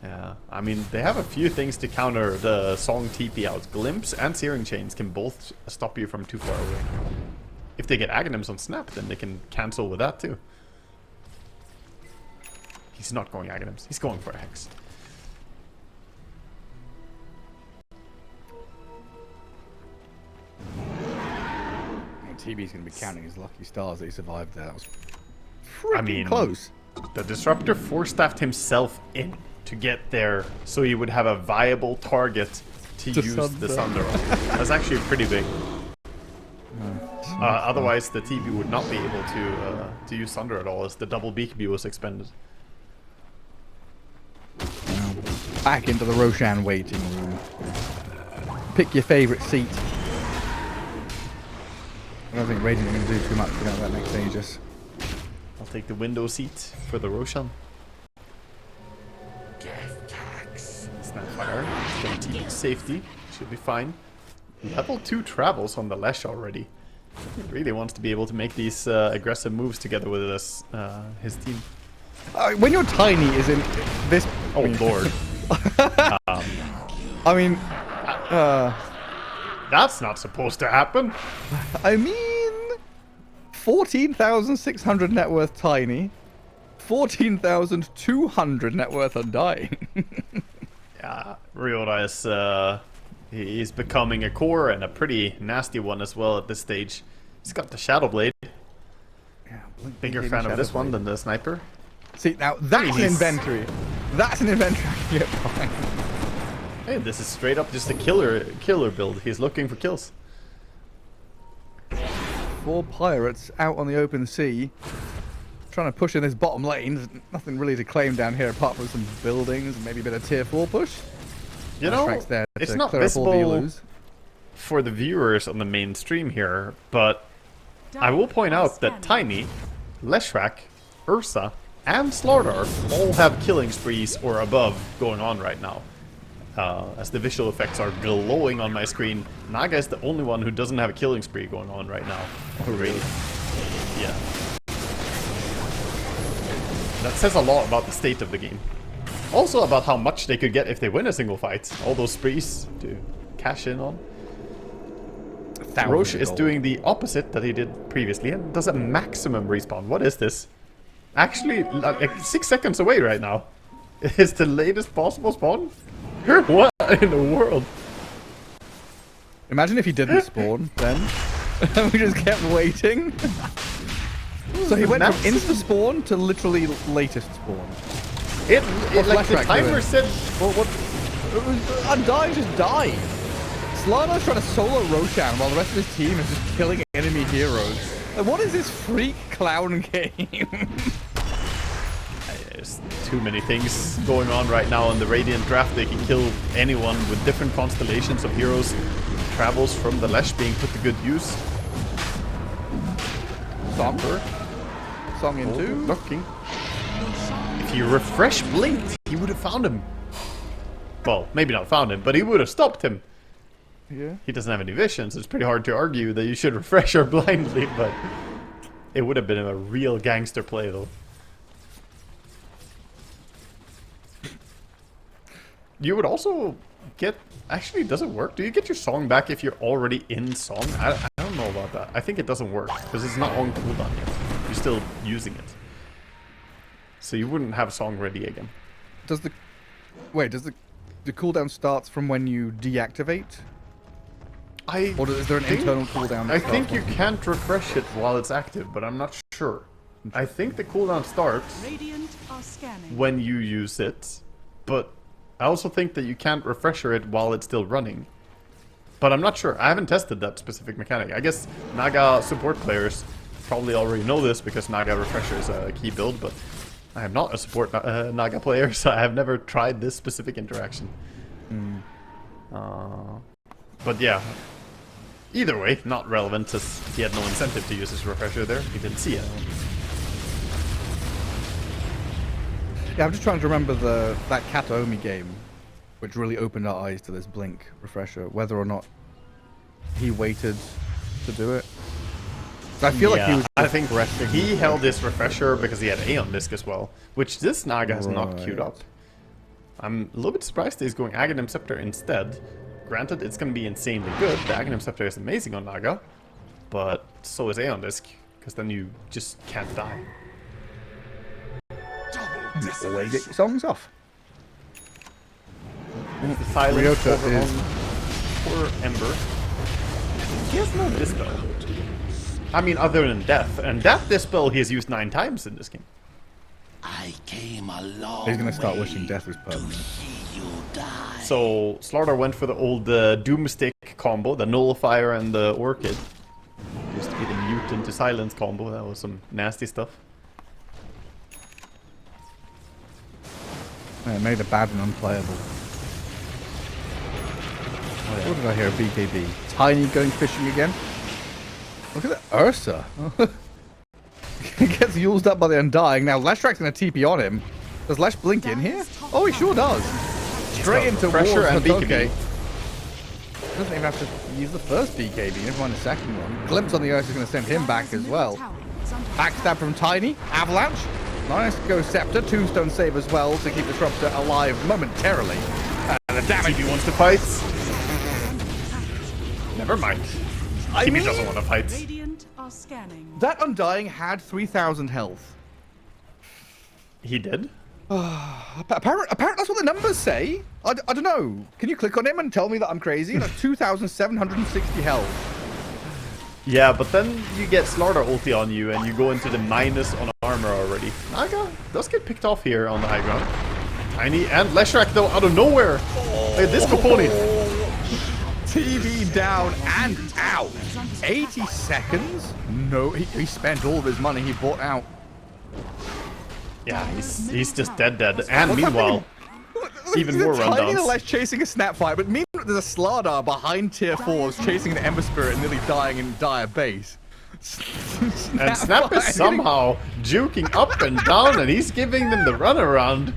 Yeah, I mean, they have a few things to counter the Song TP out. Glimpse and Searing Chains can both stop you from too far away. If they get Aghanims on Snap, then they can cancel with that too. He's not going Aghanims, he's going for a Hex. TB's going to be counting his lucky stars that he survived there. That was close. The Disruptor force-staffed himself in to get there so he would have a viable target to use the Sunder on. That's actually pretty big. Otherwise, the TB would not be able to use Sunder at all as the double BKB was expended. Back into the Roshan waiting room. Pick your favorite seat. I don't think Radiant are going to do too much without that next Aegis. I'll take the window seat for the Roshan. Snapfire. Gonna TP safety. Should be fine. Level 2 travels on the Lesh already. He really wants to be able to make these aggressive moves together with his team. When you're tiny, is in this. Oh lord. I mean, That's not supposed to happen. I mean, 14,600 net worth tiny, 14,200 net worth undying. Yeah, Ryota is he's becoming a core and a pretty nasty one as well at this stage. He's got the Shadow Blade. Yeah, Bigger fan of this one than the sniper. See, now that's an inventory. That's an inventory I can get behind. Hey, this is straight up just a killer build. He's looking for kills. 4 pirates out on the open sea, trying to push in this bottom lane. There's nothing really to claim down here apart from some buildings and maybe a bit of tier 4 push. You know, it's not visible for the viewers on the main stream here, but I will point out that Tiny, Leshrac, Ursa, and Slardar all have killing sprees or above going on right now. As the visual effects are glowing on my screen, Naga is the only one who doesn't have a killing spree going on right now. Oh, really? Yeah. That says a lot about the state of the game. Also about how much they could get if they win a single fight. All those sprees to cash in on. Roche is doing the opposite that he did previously and does a maximum respawn. What is this? Actually, like 6 seconds away right now. It's the latest possible spawn? What in the world? Imagine if he didn't spawn then. We just kept waiting. So he went from insta spawn to literally latest spawn. Like the timer said. Well, what? Undying just died. Slardar trying to solo Roshan while the rest of his team is just killing enemy heroes. Like, what is this freak clown game? There's too many things going on right now in the Radiant draft. They can kill anyone with different constellations of heroes. Travels from the Lesh being put to good use. Song. Song in 2. Looking. If he refresh blinked, he would have found him. Well, maybe not found him, but he would have stopped him. Yeah. He doesn't have any vision, so it's pretty hard to argue that you should refresh her blindly, but it would have been a real gangster play though. You would also get... Actually, does it work? Do you get your song back if you're already in song? I don't know about that. I think it doesn't work, because it's not on cooldown yet. You're still using it. So you wouldn't have song ready again. Does the... Wait, does the cooldown starts from when you deactivate? Or is there an internal cooldown? I think you can't refresh it while it's active, but I'm not sure. I think the cooldown starts when you use it, but I also think that you can't refresher it while it's still running. But I'm not sure. I haven't tested that specific mechanic. I guess Naga support players probably already know this because Naga refresher is a key build, but I am not a support Naga player, so I have never tried this specific interaction. But yeah. Either way, not relevant, as he had no incentive to use his refresher there. He didn't see it. Yeah, I'm just trying to remember that Kataomi game, which really opened our eyes to this Blink refresher, whether or not he waited to do it. I feel like he was... I think he held this refresher because he had Aeon Disc as well, which this Naga has not queued up. I'm a little bit surprised that he's going Aghanim Scepter instead. Granted, it's going to be insanely good. The Aghanim Scepter is amazing on Naga, but so is Aeon Disc, because then you just can't die. Always get your songs off. The silence Ryota over is... on poor Ember. He has no dispel. I mean, other than Death. And that dispel he has used 9 times in this game. I came a long He's going to start way wishing Death was permanent. to see you die. So, Slardar went for the old Doomstick combo, the Nullifier and the Orchid. Used to be the Mute into Silence combo. That was some nasty stuff. Yeah, made it bad and unplayable. Oh, yeah. What did I hear? BKB. Tiny going fishing again. Look at that Ursa. He gets used up by the Undying. Now Leshrac's going to TP on him. Does Lesh blink in here? Oh, he sure does. Straight into pressure and BKB. Doesn't even have to use the first BKB, never mind the second one. Glimpse on the Earth is going to send him back as well. Backstab from Tiny. Avalanche. Nice. Go Scepter. Tombstone save as well to keep Disruptor alive momentarily. And the damage. he wants to fight. Never mind. Timmy doesn't want to fight. Radiant are scanning. That Undying had 3,000 health. He did? Apparently, that's what the numbers say. I don't know. Can you click on him and tell me that I'm crazy? That's 2,760 health. Yeah, but then you get Slaughter ulti on you and you go into the minus on armor already. Naga does get picked off here on the high ground. Tiny and Leshrac though out of nowhere. Look at this component. TV down and out. 80 seconds? No, he spent all of his money he bought out. Yeah, he's just dead. And meanwhile, even more Tiny rundowns. Lesh chasing a snap fight, but meanwhile there's a Slardar behind tier 4s chasing an Ember Spirit and nearly dying in dire base. And Snap is somehow juking up and down and he's giving them the runaround.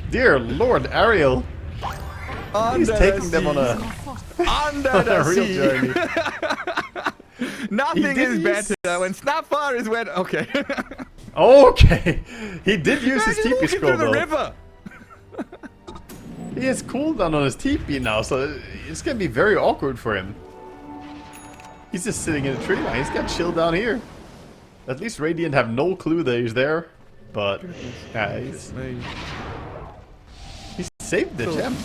Dear Lord Ariel. He's taking them on a real journey. Nothing is better when Snapfire is when... Okay. Okay. He did use his TP scroll the though. river. He has cooldown on his TP now, so it's gonna be very awkward for him. He's just sitting in a tree line. He's got chill down here. At least Radiant have no clue that he's there. But yeah, he saved the gem.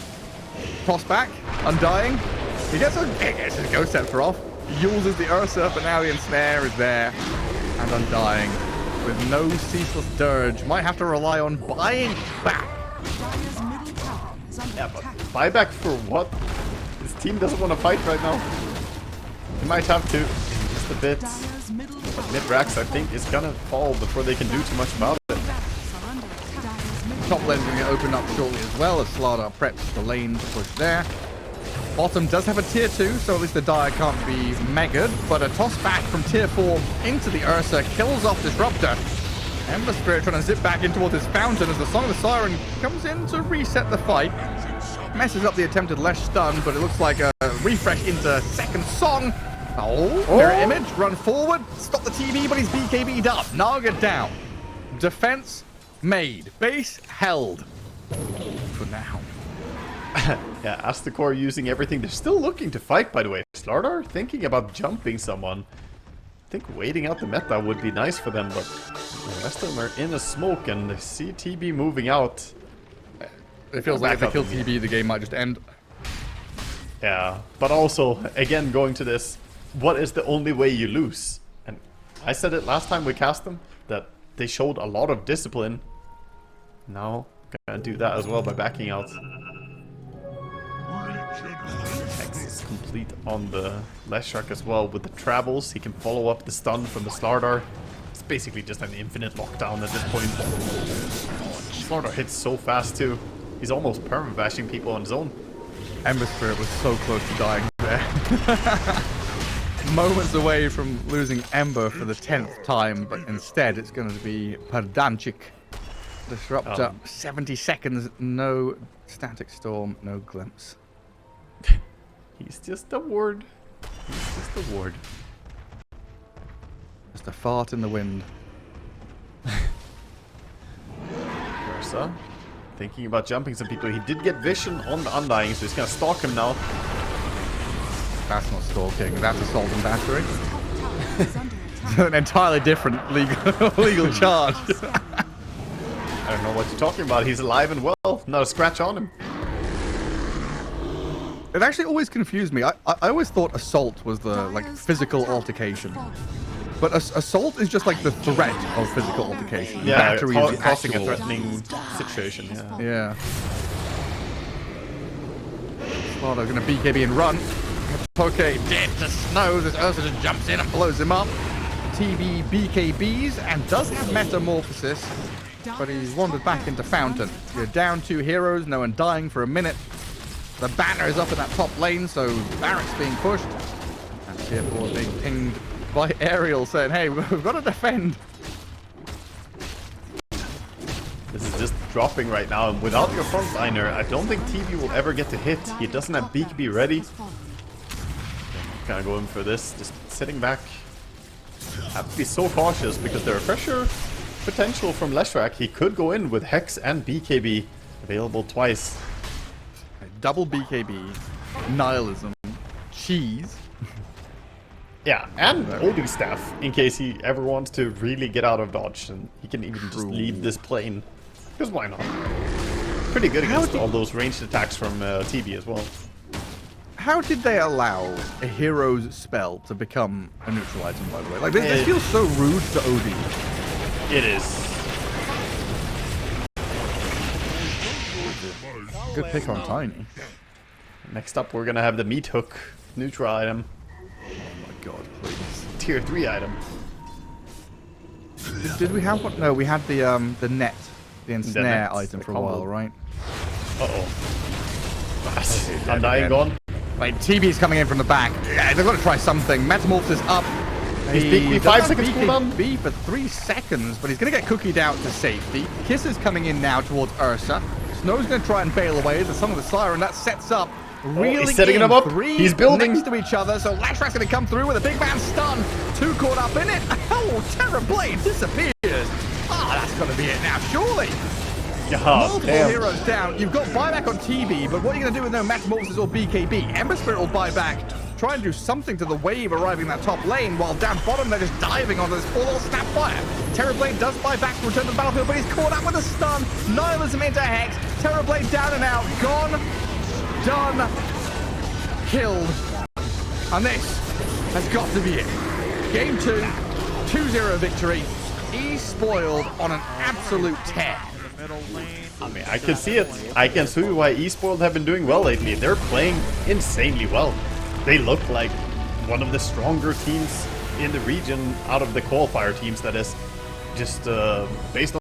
Toss back, Undying. He gets his Ghost Scepter off. He uses the Ursa, but now the Ensnare is there. And Undying, with no ceaseless dirge, might have to rely on buying back. Dire's middle tower is under Yeah, but attack. buyback for what? His team doesn't want to fight right now. He might have to, just a bit. Dire's middle tower. Mid-Rax, I think, is gonna fall before they can do too much about it. Barracks are under attack. Dire's middle Top lane's going to open up shortly as well as Slardar preps the lane to push there. Bottom does have a tier 2, so at least the Dire can't be megaed, but a toss back from tier 4 into the Ursa kills off Disruptor. Ember Spirit trying to zip back in towards his fountain as the Song of the Siren comes in to reset the fight. Messes up the attempted Lesh stun, but it looks like a refresh into second Song. Mirror image, run forward, stop the TV, but he's BKB'd up. Naga down. Defense made. Base held. For now. Yeah, Astacore using everything. They're still looking to fight, by the way. Slardar thinking about jumping someone. I think waiting out the meta would be nice for them, but the rest of them are in a smoke and they see TB moving out. It feels like if they kill TB, the game might just end. Yeah, but also, again, going to this, what is the only way you lose? And I said it last time we cast them, that they showed a lot of discipline. Now, gonna do that as well by backing out. X is complete on the Leshrac as well with the travels. He can follow up the stun from the Slardar. It's basically just an infinite lockdown at this point. Slardar hits so fast too. He's almost perma-bashing people on his own. Ember Spirit was so close to dying there. Moments away from losing Ember for the 10th time, but instead it's going to be Perdanchik. Disruptor, 70 seconds, no static storm, no glimpse. He's just a ward. He's just a ward. Just a fart in the wind. Ursa, thinking about jumping some people. He did get vision on the Undying, so he's gonna stalk him now. That's not stalking, that's assault and battery. tower is under attack. An entirely different legal charge. I don't know what you're talking about. He's alive and well. Not a scratch on him. It actually always confused me. I always thought assault was the Dire's physical top tower altercation. has fallen. But assault is just like the threat of physical altercation. Yeah, Battery is the causing a actual... threatening situation. Yeah. Yeah. Slardar gonna BKB and run. Poke dead to snow. This Ursa just jumps in and blows him up. TB BKBs and does have Metamorphosis, but he's wandered back into Fountain. You're down 2 heroes, no one dying for a minute. The banner is up in that top lane, so Barracks being pushed. And tier 4 being pinged by Ariel saying, hey, we've got to defend. This is just dropping right now, and without your frontliner, I don't think TV will ever get to hit. He doesn't have BKB ready. Gonna go in for this, just sitting back. Have to be so cautious because there are pressure potential from Leshrac. He could go in with Hex and BKB available twice. Double BKB, Nihilism, Cheese. Yeah, and OD staff in case he ever wants to really get out of dodge, and he can even just leave this plane. Because why not? Pretty good against all those ranged attacks from TB as well. How did they allow a hero's spell to become a neutral item, by the way? Like, this feels so rude to OD. It is. Good pick on Tiny. Next up, we're gonna have the meat hook neutral item. Oh my god, please. Tier 3 item. Did we have one? No, we had the net, the ensnare net, item the for a combo. while, right? Uh-oh. Undying gone. Wait, TB's coming in from the back. Yeah, they've got to try something. Metamorphosis up. He's BKB 5 seconds cooldown. BKB for 3 seconds, but he's going to get cookied out to safety. Kiss is coming in now towards Ursa. Snow's going to try and bail away the Song of the Siren. That sets up really he's setting them up. Three He's building next to each other. So Lashrac's going to come through with a big man stun. 2 caught up in it. Oh, Terrorblade disappears. That's got to be it now, surely. Multiple heroes down. You've got buyback on TB, but what are you going to do with no Metamorphosis or BKB? Ember Spirit will buy back. Try and do something to the wave arriving in that top lane, while down bottom they're just diving onto this full old Snapfire. Terrorblade does buy back to return to the battlefield, but he's caught up with a stun. Nihilism into Hex. Terrorblade down and out. Gone. Done. Killed. And this has got to be it. Game 2. 2-0 victory. eSpoiled on an absolute tear. I mean, I can see it. I can see why eSpoiled have been doing well lately. They're playing insanely well. They look like one of the stronger teams in the region out of the qualifier teams, that is. Just based on